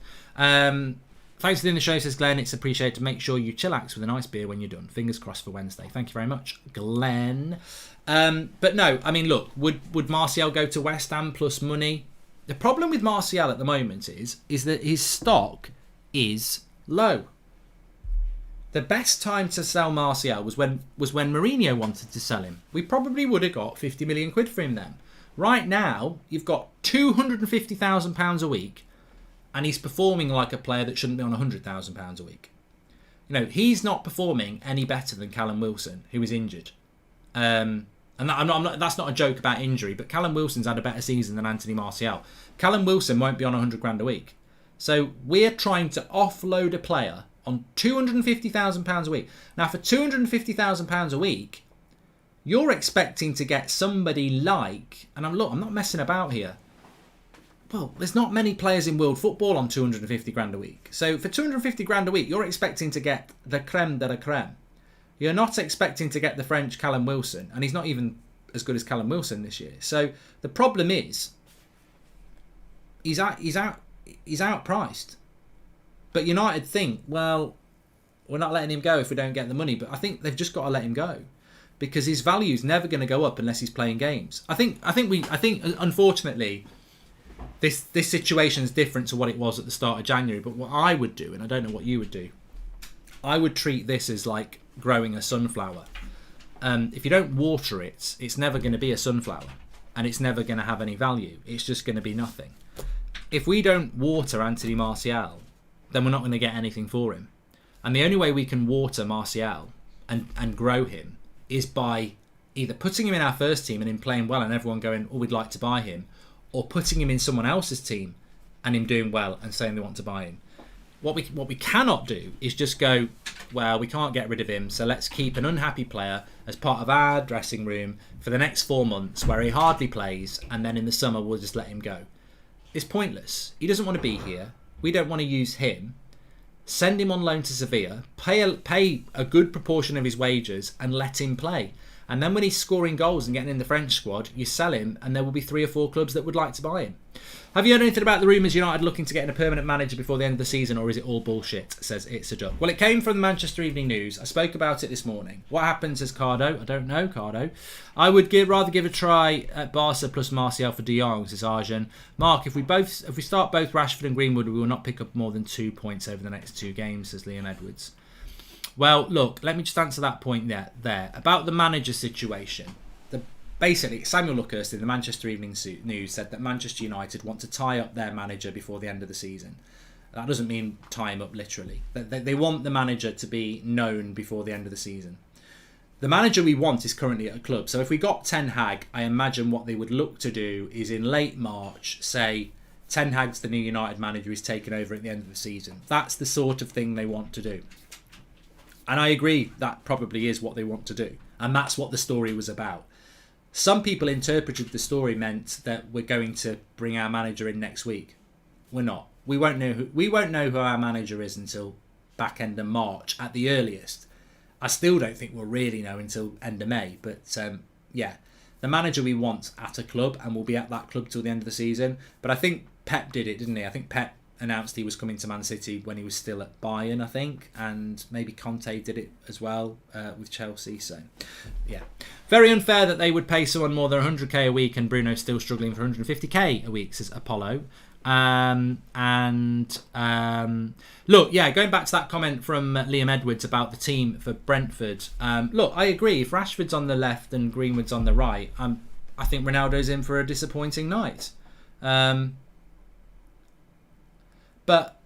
Thanks for doing the show, says Glenn. It's appreciated. Make sure you chillax with a nice beer when you're done. Fingers crossed for Wednesday. Thank you very much, Glenn. But no, I mean, look, would Martial go to West Ham plus money? The problem with Martial at the moment is that his stock is low. The best time to sell Martial was when Mourinho wanted to sell him. We probably would have got 50 million quid for him then. Right now, you've got £250,000 a week, and he's performing like a player that shouldn't be on £100,000 a week. You know, he's not performing any better than Callum Wilson, who is injured. And that's not a joke about injury, but Callum Wilson's had a better season than Anthony Martial. Callum Wilson won't be on £100,000 a week. So we're trying to offload a player on £250,000 a week. Now, for £250,000 a week, you're expecting to get somebody like, and I'm not messing about here. Well, there's not many players in world football on £250,000 a week. So for £250,000 a week, you're expecting to get the creme de la creme. You're not expecting to get the French Callum Wilson, and he's not even as good as Callum Wilson this year. So the problem is, he's outpriced. But United think, well, we're not letting him go if we don't get the money. But I think they've just got to let him go, because his value is never going to go up unless he's playing games. I think unfortunately, this situation is different to what it was at the start of January. But what I would do, and I don't know what you would do, I would treat this as like growing a sunflower. If you don't water it, it's never going to be a sunflower, and it's never going to have any value. It's just going to be nothing. If we don't water Anthony Martial, then we're not going to get anything for him. And the only way we can water Martial and grow him is by either putting him in our first team and him playing well and everyone going, oh, we'd like to buy him, or putting him in someone else's team and him doing well and saying they want to buy him. What we cannot do is just go, well, we can't get rid of him, so let's keep an unhappy player as part of our dressing room for the next 4 months where he hardly plays, and then in the summer we'll just let him go. It's pointless. He doesn't want to be here. We don't want to use him. Send him on loan to Sevilla, pay a good proportion of his wages and let him play. And then when he's scoring goals and getting in the French squad, you sell him and there will be 3 or 4 clubs that would like to buy him. Have you heard anything about the rumours United looking to get in a permanent manager before the end of the season, or is it all bullshit? Says It's a Joke. Well, it came from the Manchester Evening News. I spoke about it this morning. What happens as Cardo? I don't know, Cardo. I would rather give a try at Barca plus Martial for De Jong, says Arjan. Mark, if we start both Rashford and Greenwood, we will not pick up more than 2 points over the next 2 games, says Liam Edwards. Well, look, let me just answer that point there. About the manager situation. Basically, Samuel Luckhurst in the Manchester Evening News said that Manchester United want to tie up their manager before the end of the season. That doesn't mean tie him up literally. They want the manager to be known before the end of the season. The manager we want is currently at a club. So if we got Ten Hag, I imagine what they would look to do is in late March say Ten Hag's the new United manager, he's taken over at the end of the season. That's the sort of thing they want to do. And I agree that probably is what they want to do. And that's what the story was about. Some people interpreted the story meant that we're going to bring our manager in next week. We're not. We won't know who our manager is until back end of March at the earliest. I still don't think we'll really know until end of May. But yeah, the manager we want at a club, and we'll be at that club till the end of the season. But I think Pep did it, didn't he? I think Pep announced he was coming to Man City when he was still at Bayern, I think, and maybe Conte did it as well with Chelsea. So, yeah, very unfair that they would pay someone more than 100k a week and Bruno's still struggling for 150k a week, says Apollo. Look, yeah, going back to that comment from Liam Edwards about the team for Brentford. Look, I agree. If Rashford's on the left and Greenwood's on the right, I think Ronaldo's in for a disappointing night. But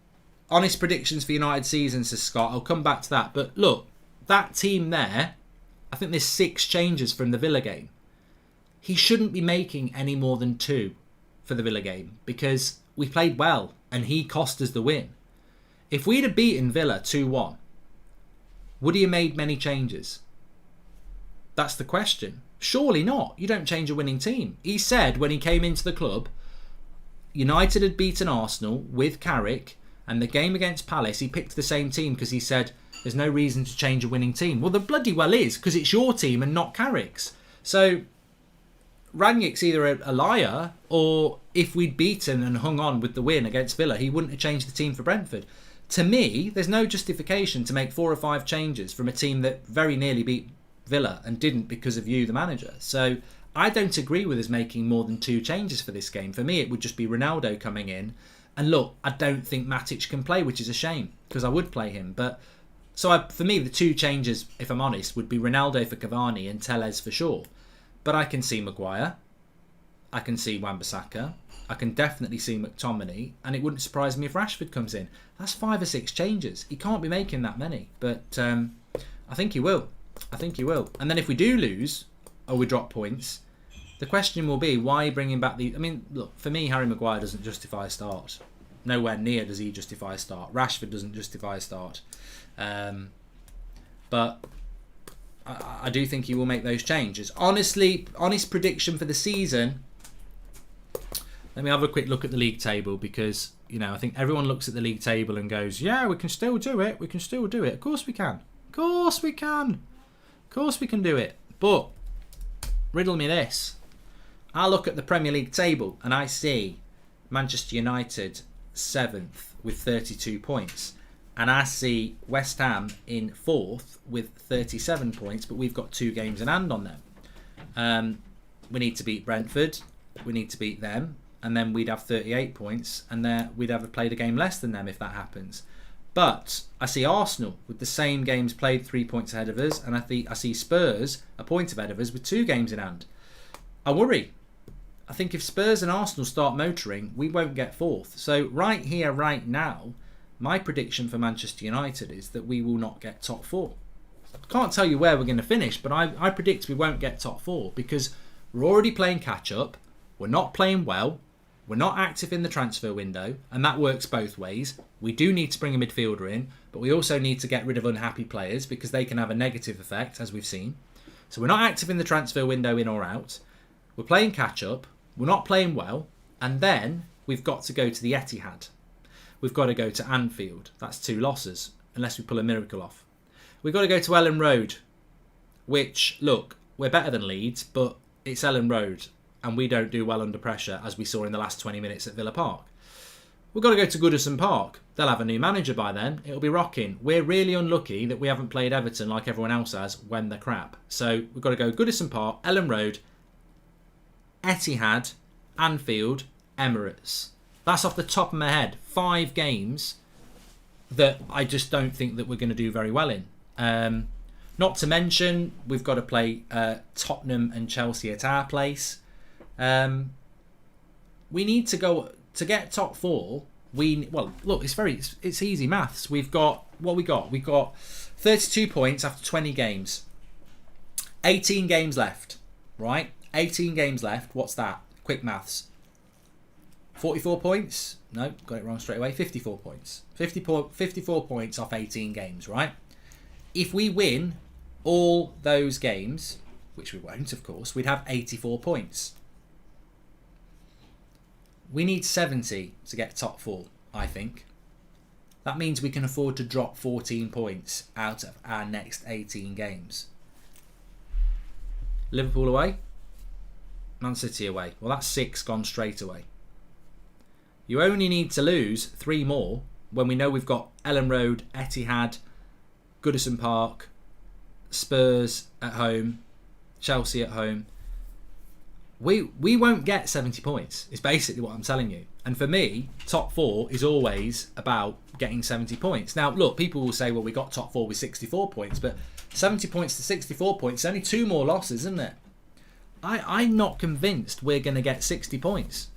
honest predictions for United season, says Scott. I'll come back to that. But look, that team there, I think there's 6 changes from the Villa game. He shouldn't be making any more than 2 for the Villa game because we played well and he cost us the win. If we'd have beaten Villa 2-1, would he have made many changes? That's the question. Surely not. You don't change a winning team. He said when he came into the club, United had beaten Arsenal with Carrick, and the game against Palace, he picked the same team because he said there's no reason to change a winning team. Well, there bloody well is, because it's your team and not Carrick's. So Rangnick's either a liar, or if we'd beaten and hung on with the win against Villa, he wouldn't have changed the team for Brentford. To me, there's no justification to make 4 or 5 changes from a team that very nearly beat Villa and didn't because of you, the manager. So I don't agree with us making more than 2 changes for this game. For me, it would just be Ronaldo coming in. And look, I don't think Matic can play, which is a shame, because I would play him. But for me, the 2 changes, if I'm honest, would be Ronaldo for Cavani and Telles for sure. But I can see Maguire. I can see Wan-Bissaka. I can definitely see McTominay. And it wouldn't surprise me if Rashford comes in. That's 5 or 6 changes. He can't be making that many. But I think he will. And then if we do lose, or we drop points, the question will be, why are you bringing back the... I mean, look, for me, Harry Maguire doesn't justify a start. Nowhere near does he justify a start. Rashford doesn't justify a start. But I do think he will make those changes. Honest prediction for the season. Let me have a quick look at the league table, because, I think everyone looks at the league table and goes, yeah, we can still do it. We can still do it. Of course we can. Of course we can. Of course we can do it. But riddle me this. I look at the Premier League table and I see Manchester United 7th with 32 points. And I see West Ham in 4th with 37 points, but we've got 2 games in hand on them. We need to beat Brentford. We need to beat them. And then we'd have 38 points. And we'd have played a game less than them if that happens. But I see Arsenal with the same games played 3 points ahead of us. And I see Spurs a point ahead of us with 2 games in hand. I worry. I think if Spurs and Arsenal start motoring, we won't get 4th. So right here, right now, my prediction for Manchester United is that we will not get top 4. I can't tell you where we're going to finish, but I predict we won't get top 4 because we're already playing catch-up. We're not playing well. We're not active in the transfer window, and that works both ways. We do need to bring a midfielder in, but we also need to get rid of unhappy players because they can have a negative effect, as we've seen. So we're not active in the transfer window, in or out. We're playing catch-up. We're not playing well. And then we've got to go to the Etihad. We've got to go to Anfield. That's 2 losses, unless we pull a miracle off. We've got to go to Ellen Road, which, look, we're better than Leeds, but it's Ellen Road, and we don't do well under pressure, as we saw in the last 20 minutes at Villa Park. We've got to go to Goodison Park. They'll have a new manager by then. It'll be rocking. We're really unlucky that we haven't played Everton like everyone else has when they're crap. So we've got to go Goodison Park, Ellen Road, Etihad, Anfield, Emirates. That's off the top of my head. 5 games that I just don't think that we're going to do very well in. Not to mention, we've got to play Tottenham and Chelsea at our place. We need to go to get top 4. Look, it's easy maths. We've got 32 points after 20 games. 18 games left, right? 18 games left. What's that? Quick maths. 44 points? No, got it wrong straight away. 54 points. 54 points off 18 games, right? If we win all those games, which we won't, of course, we'd have 84 points. We need 70 to get top 4, I think. That means we can afford to drop 14 points out of our next 18 games. Liverpool away. Man City away. Well, that's 6 gone straight away. You only need to lose 3 more when we know we've got Ellen Road, Etihad, Goodison Park, Spurs at home, Chelsea at home. We won't get 70 points. It's basically what I'm telling you. And for me, top 4 is always about getting 70 points. Now, look, people will say, well, we got top 4 with 64 points, but 70 points to 64 points, only 2 more losses, isn't it? I'm not convinced we're going to get 60 points.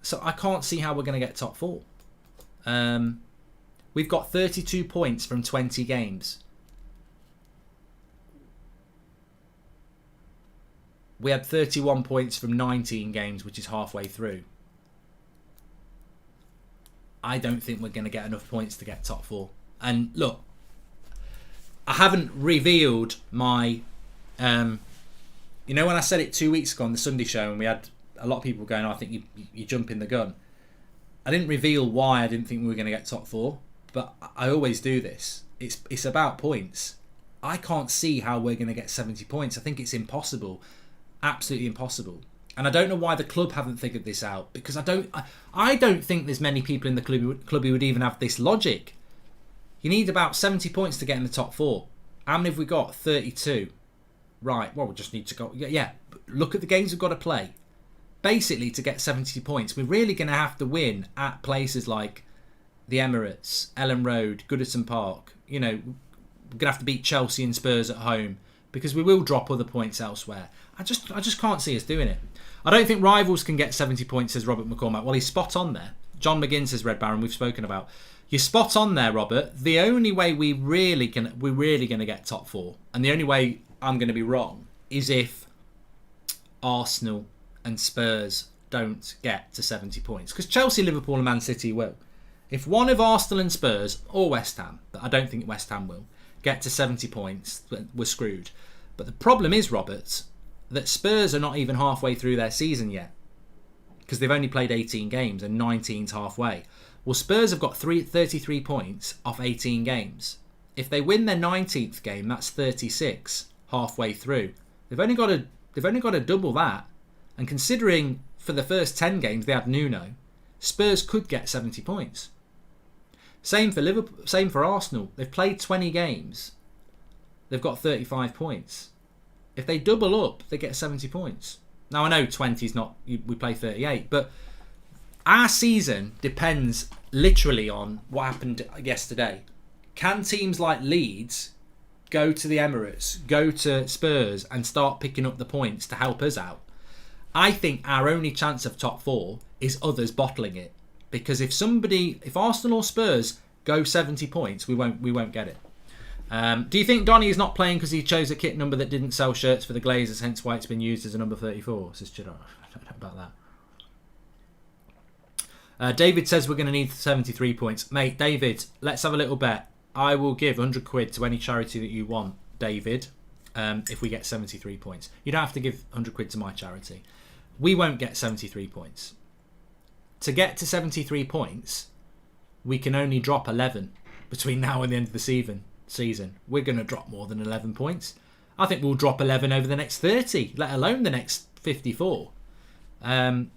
So I can't see how we're going to get top 4. We've got 32 points from 20 games. We had 31 points from 19 games, which is halfway through. I don't think we're going to get enough points to get top 4. And look, I haven't revealed my... you know when I said it 2 weeks ago on the Sunday show and we had a lot of people going, oh, I think you're jumping the gun. I didn't reveal why I didn't think we were going to get top 4, but I always do this. It's about points. I can't see how we're going to get 70 points. I think it's impossible. Absolutely impossible. And I don't know why the club haven't figured this out, because I don't think there's many people in the club who would even have this logic. You need about 70 points to get in the top 4. How many have we got? 32. Right, well, we just need to go... Yeah, look at the games we've got to play. Basically, to get 70 points, we're really going to have to win at places like the Emirates, Ellen Road, Goodison Park. You know, we're going to have to beat Chelsea and Spurs at home, because we will drop other points elsewhere. I just can't see us doing it. I don't think rivals can get 70 points, says Robert McCormack. Well, he's spot on there. John McGinn says Red Baron, we've spoken about. You're spot on there, Robert. The only way we're really going to get top 4, and the only way I'm going to be wrong, is if Arsenal and Spurs don't get to 70 points. Because Chelsea, Liverpool and Man City will. If one of Arsenal and Spurs, or West Ham, but I don't think West Ham will, get to 70 points, we're screwed. But the problem is, Robert, that Spurs are not even halfway through their season yet, because they've only played 18 games and 19's halfway. Well, Spurs have got 33 points off 18 games. If they win their 19th game, that's 36 halfway through. They've only got to double that. And considering for the first 10 games they had Nuno, Spurs could get 70 points. Same for Liverpool. Same for Arsenal. They've played 20 games. They've got 35 points. If they double up, they get 70 points. Now, I know 20 is not... We play 38, but our season depends literally on what happened yesterday. Can teams like Leeds go to the Emirates, go to Spurs and start picking up the points to help us out? I think our only chance of top 4 is others bottling it. Because if Arsenal or Spurs go 70 points, we won't get it. Do you think Donny is not playing because he chose a kit number that didn't sell shirts for the Glazers, hence why it's been used as a number 34? Says Chidor. I don't know about that. David says we're going to need 73 points. Mate, David, let's have a little bet. I will give 100 quid to any charity that you want, David, if we get 73 points. You don't have to give 100 quid to my charity. We won't get 73 points. To get to 73 points, we can only drop 11 between now and the end of the season. We're going to drop more than 11 points. I think we'll drop 11 over the next 30, let alone the next 54. And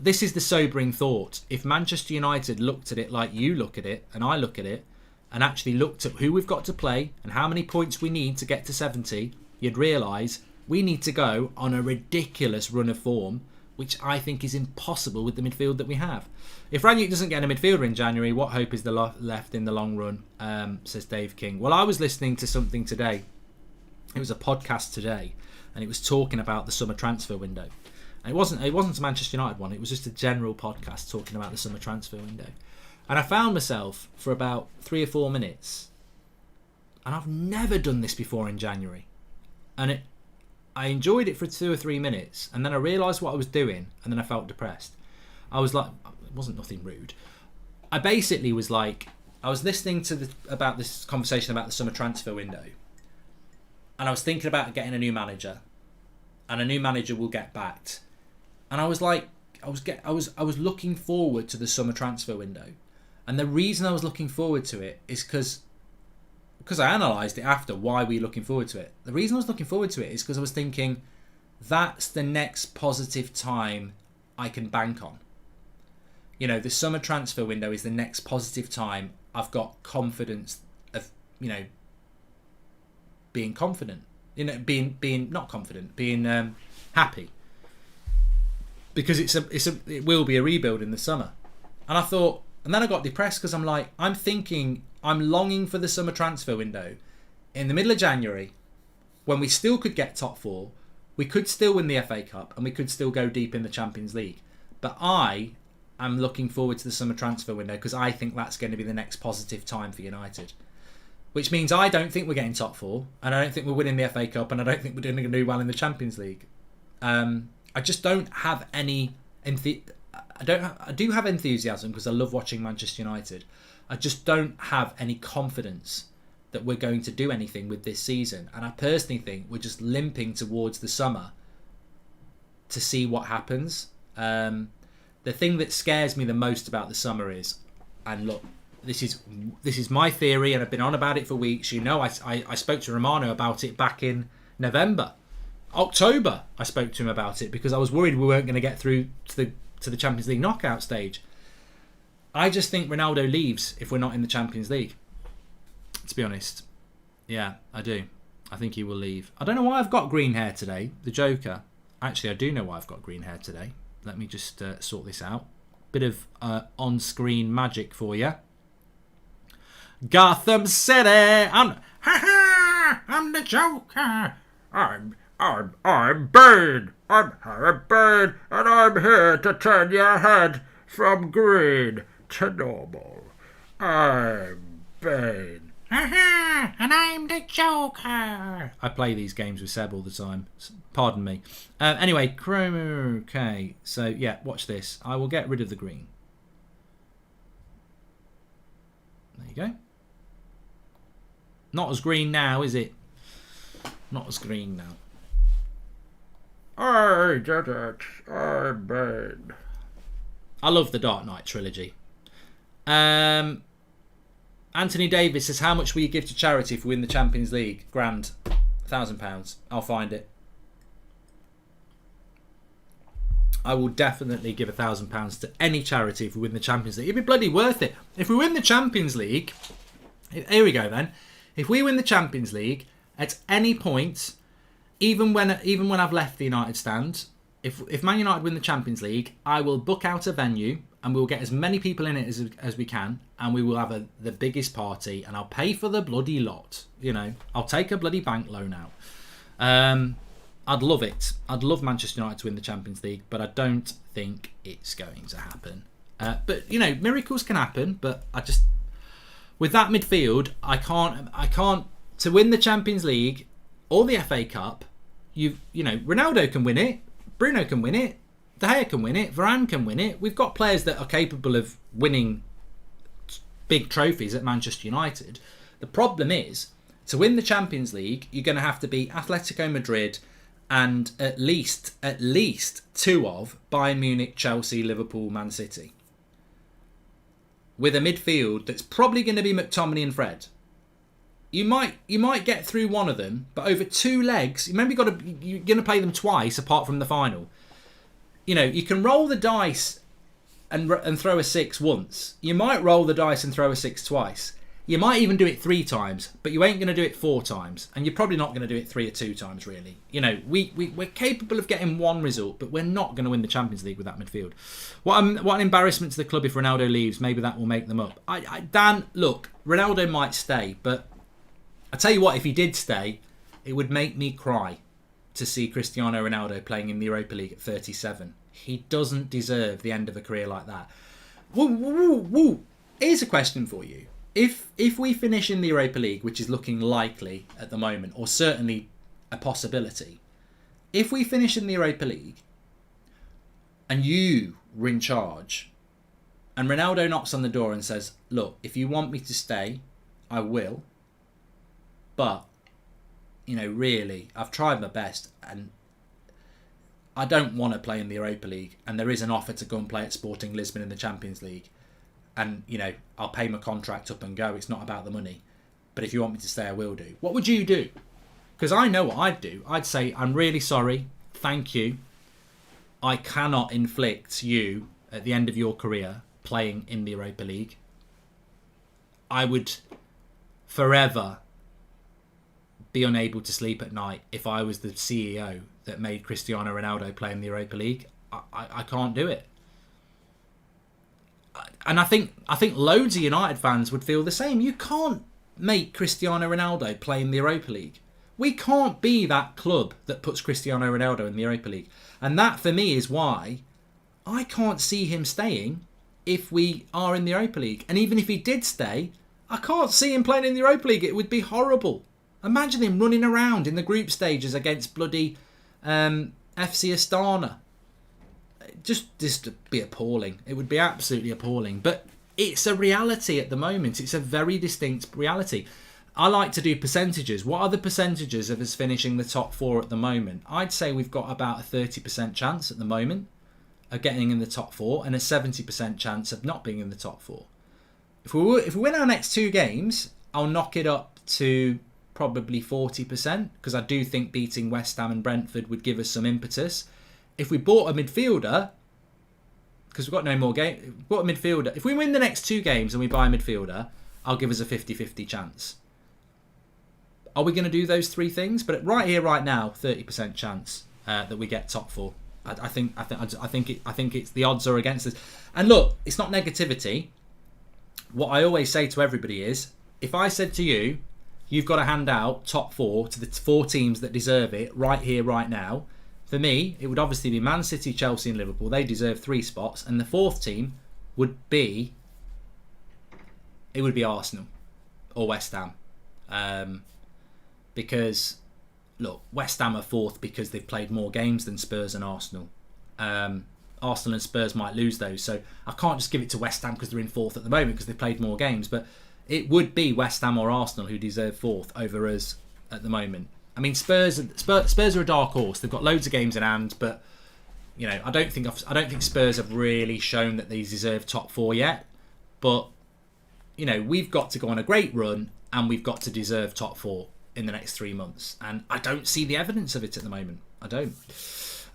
this is the sobering thought. If Manchester United looked at it like you look at it, and I look at it, and actually looked at who we've got to play and how many points we need to get to 70, you'd realise we need to go on a ridiculous run of form, which I think is impossible with the midfield that we have. If Rangnick doesn't get a midfielder in January, what hope is there left in the long run, says Dave King. Well, I was listening to something today. It was a podcast today, and it was talking about the summer transfer window. And it wasn't a Manchester United one, it was just a general podcast talking about the summer transfer window. And I found myself for about 3 or 4 minutes, and I've never done this before in January. And I enjoyed it for 2 or 3 minutes, and then I realised what I was doing, and then I felt depressed. I was like, it wasn't nothing rude. I basically was like, I was listening to about this conversation about the summer transfer window, and I was thinking about getting a new manager, and a new manager will get backed. And I was like, I was looking forward to the summer transfer window, and the reason I was looking forward to it is because I analysed it after why we were looking forward to it. The reason I was looking forward to it is because I was thinking that's the next positive time I can bank on. You know, the summer transfer window is the next positive time I've got confidence of, being confident. Being not confident, being happy. Because it will be a rebuild in the summer. And I thought, and then I got depressed because I'm longing for the summer transfer window in the middle of January when we still could get top 4, we could still win the FA Cup, and we could still go deep in the Champions League. But I am looking forward to the summer transfer window because I think that's going to be the next positive time for United. Which means I don't think we're getting top 4, and I don't think we're winning the FA Cup, and I don't think we're doing do well in the Champions League. I just don't have any... I do have enthusiasm because I love watching Manchester United. I just don't have any confidence that we're going to do anything with this season. And I personally think we're just limping towards the summer to see what happens. The thing that scares me the most about the summer is, and look, this is my theory, and I've been on about it for weeks. I spoke to Romano about it back in October. I spoke to him about it because I was worried we weren't going to get through to the Champions League knockout stage. I just think Ronaldo leaves if we're not in the Champions League. To be honest. Yeah, I do. I think he will leave. I don't know why I've got green hair today. The Joker. Actually, I do know why I've got green hair today. Let me just sort this out. Bit of on-screen magic for you. Gotham City. I'm the Joker. I'm Bane. I'm Harry Bane, and I'm here to turn your head from green to normal. I'm Bane. And I'm the Joker. I play these games with Seb all the time. Pardon me. Anyway, Chrome. Okay, so yeah, watch this. I will get rid of the green. There you go. Not as green now, is it? Not as green now. I did it. I'm Bane. I love the Dark Knight trilogy. Anthony Davis says, how much will you give to charity if we win the Champions League? Grand. £1,000. I'll find it. I will definitely give £1,000 to any charity if we win the Champions League. It'd be bloody worth it. If we win the Champions League, here we go then. If we win the Champions League at any point, even when I've left the United stand, if Man United win the Champions League, I will book out a venue and we'll get as many people in it as we can, and we will have the biggest party, and I'll pay for the bloody lot. You know, I'll take a bloody bank loan out. I'd love it. I'd love Manchester United to win the Champions League, but I don't think it's going to happen. But, you know, miracles can happen, but with that midfield, I can't, to win the Champions League or the FA Cup, you know, Ronaldo can win it, Bruno can win it, De Gea can win it, Varane can win it. We've got players that are capable of winning big trophies at Manchester United. The problem is, to win the Champions League, you're going to have to beat Atletico Madrid and at least two of Bayern Munich, Chelsea, Liverpool, Man City. With a midfield that's probably going to be McTominay and Fred. You might get through one of them, but over 2 legs, you're going to play them twice apart from the final. You know, you can roll the dice and throw a 6 once. You might roll the dice and throw a 6 twice. You might even do it 3 times, but you ain't going to do it 4 times. And you're probably not going to do it 3 or 2 times, really. You know, we're capable of getting one result, but we're not going to win the Champions League with that midfield. What an embarrassment to the club if Ronaldo leaves. Maybe that will make them up. Dan, look, Ronaldo might stay, but I tell you what, if he did stay, it would make me cry to see Cristiano Ronaldo playing in the Europa League at 37. He doesn't deserve the end of a career like that. Woo. Here's a question for you. If we finish in the Europa League, which is looking likely at the moment, or certainly a possibility, if we finish in the Europa League and you were in charge and Ronaldo knocks on the door and says, look, if you want me to stay, I will. But, you know, really, I've tried my best and I don't want to play in the Europa League, and there is an offer to go and play at Sporting Lisbon in the Champions League. And, you know, I'll pay my contract up and go. It's not about the money. But if you want me to stay, I will do. What would you do? Because I know what I'd do. I'd say, I'm really sorry. Thank you. I cannot inflict you, at the end of your career, playing in the Europa League. I would forever be unable to sleep at night if I was the CEO that made Cristiano Ronaldo play in the Europa League. I can't do it. And I think loads of United fans would feel the same. You can't make Cristiano Ronaldo play in the Europa League. We can't be that club that puts Cristiano Ronaldo in the Europa League. And that, for me, is why I can't see him staying if we are in the Europa League. And even if he did stay, I can't see him playing in the Europa League. It would be horrible. Imagine him running around in the group stages against bloody FC Astana. Just be appalling. It would be absolutely appalling. But it's a reality at the moment. It's a very distinct reality. I like to do percentages. What are the percentages of us finishing the top 4 at the moment? I'd say we've got about a 30% chance at the moment of getting in the top 4 and a 70% chance of not being in the top 4. If we win our next 2 games, I'll knock it up to probably 40%, because I do think beating West Ham and Brentford would give us some impetus. If we bought a midfielder, because we've got no more game, bought a midfielder. If we win the next 2 games and we buy a midfielder, I'll give us a 50-50 chance. Are we going to do those 3 things? But right here, right now, 30% chance that we get top 4. I think it's the odds are against us. And look, it's not negativity. What I always say to everybody is, if I said to you, you've got to hand out top 4 to the 4 teams that deserve it right here, right now. For me, it would obviously be Man City, Chelsea and Liverpool. They deserve 3 spots. And the 4th team would be Arsenal or West Ham. Because, look, West Ham are 4th because they've played more games than Spurs and Arsenal. Arsenal and Spurs might lose those. So I can't just give it to West Ham because they're in 4th at the moment because they've played more games. But it would be West Ham or Arsenal who deserve 4th over us at the moment. I mean, Spurs are a dark horse. They've got loads of games in hand, but you know, I don't think Spurs have really shown that they deserve top 4 yet. But you know, we've got to go on a great run, and we've got to deserve top 4 in the next 3 months. And I don't see the evidence of it at the moment. I don't.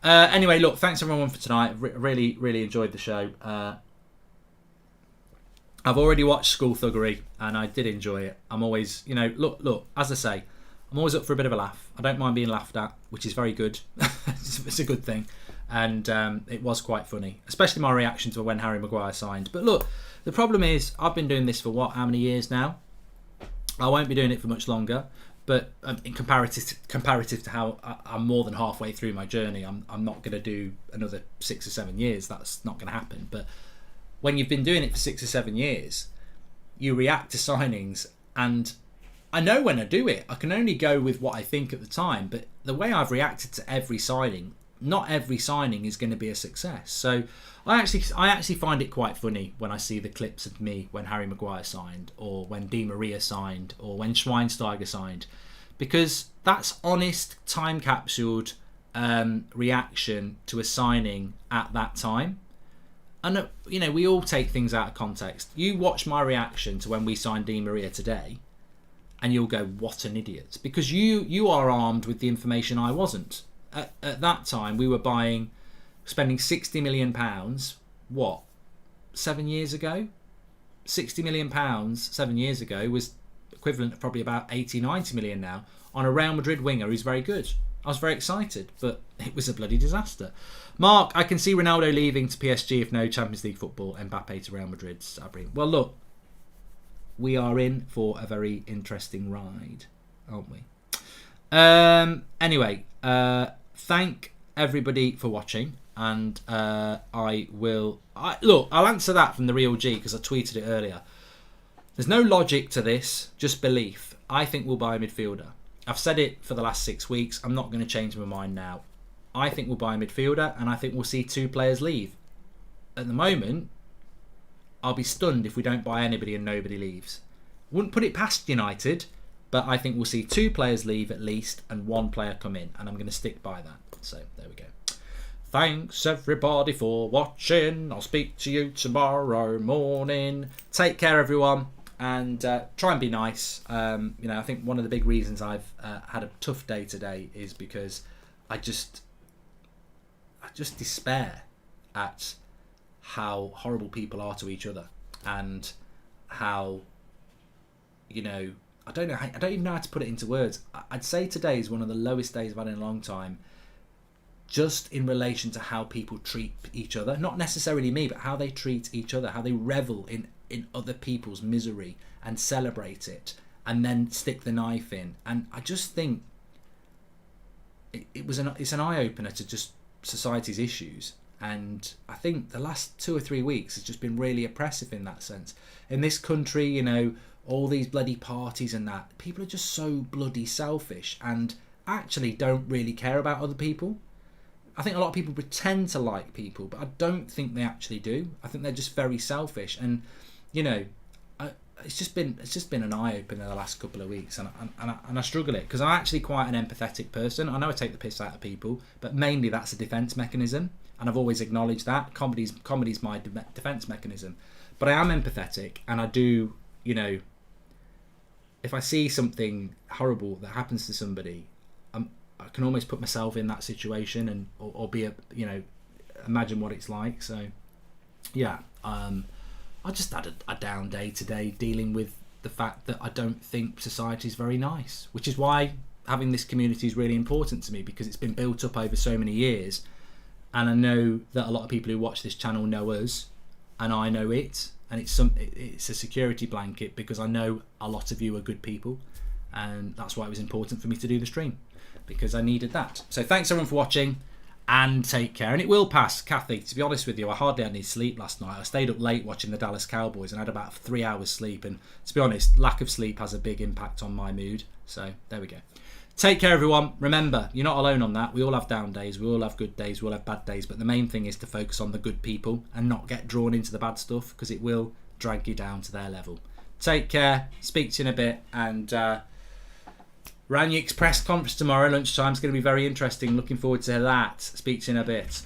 Anyway, look, thanks everyone for tonight. Really, really enjoyed the show. I've already watched School Thuggery and I did enjoy it. I'm always, look, as I say, I'm always up for a bit of a laugh. I don't mind being laughed at, which is very good. It's a good thing. And it was quite funny, especially my reaction to when Harry Maguire signed. But look, the problem is I've been doing this for how many years now? I won't be doing it for much longer. But in comparative to how I'm more than halfway through my journey, I'm not going to do another 6 or 7 years. That's not going to happen. But when you've been doing it for 6 or 7 years, you react to signings, and I know when I do it, I can only go with what I think at the time. But the way I've reacted to every signing, not every signing is going to be a success. So I actually find it quite funny when I see the clips of me when Harry Maguire signed, or when Di Maria signed, or when Schweinsteiger signed, because that's honest, time capsuled reaction to a signing at that time. And we all take things out of context. You watch my reaction to when we signed Di Maria today, and you'll go, "What an idiot!" Because you are armed with the information I wasn't. At that time, we were spending £60 million, 7 years ago? £60 million 7 years ago was equivalent of probably about 80, 90 million now, on a Real Madrid winger who's very good. I was very excited, but it was a bloody disaster. Mark, I can see Ronaldo leaving to PSG if no Champions League football. Mbappe to Real Madrid. Sabri. Well, look, we are in for a very interesting ride, aren't we? Anyway, thank everybody for watching, and I'll answer that from the real G because I tweeted it earlier. There's no logic to this, just belief. I think we'll buy a midfielder. I've said it for the last 6 weeks. I'm not going to change my mind now. I think we'll buy a midfielder, and I think we'll see 2 players leave. At the moment, I'll be stunned if we don't buy anybody and nobody leaves. Wouldn't put it past United, but I think we'll see 2 players leave at least and 1 player come in, and I'm going to stick by that. So there we go. Thanks everybody for watching. I'll speak to you tomorrow morning. Take care, everyone, and try and be nice. I think one of the big reasons I've had a tough day today is because I just despair at how horrible people are to each other, and how I don't even know how to put it into words. I'd say today is one of the lowest days I've had in a long time, just in relation to how people treat each other. Not necessarily me, but how they treat each other, how they revel in other people's misery and celebrate it, and then stick the knife in. And I just think it's an eye-opener to just society's issues. And I think the last 2 or 3 weeks has just been really oppressive in that sense. In this country, all these bloody parties and that, people are just so bloody selfish and actually don't really care about other people. I think a lot of people pretend to like people, but I don't think they actually do. I think they're just very selfish, and it's just been an eye opener the last couple of weeks, and I struggle it because I'm actually quite an empathetic person. I know I take the piss out of people, but mainly that's a defence mechanism, and I've always acknowledged that comedy's my defence mechanism. But I am empathetic, and I do, if I see something horrible that happens to somebody, I can almost put myself in that situation and or be imagine what it's like. So yeah, I just had a down day today, dealing with the fact that I don't think society is very nice, which is why having this community is really important to me, because it's been built up over so many years, and I know that a lot of people who watch this channel know us, and I know it, and it's a security blanket because I know a lot of you are good people, and that's why it was important for me to do the stream, because I needed that. So thanks everyone for watching, and take care. And it will pass. Kathy, to be honest with you, I hardly had any sleep last night. I stayed up late watching the Dallas Cowboys and had about 3 hours sleep, and to be honest, lack of sleep has a big impact on my mood. So there we go. Take care, everyone. Remember, you're not alone on that. We all have down days, we all have good days, we all have bad days, but the main thing is to focus on the good people and not get drawn into the bad stuff, because it will drag you down to their level. Take care, speak to you in a bit, and Rangnick's press conference tomorrow lunchtime is going to be very interesting. Looking forward to that. Speak to you in a bit.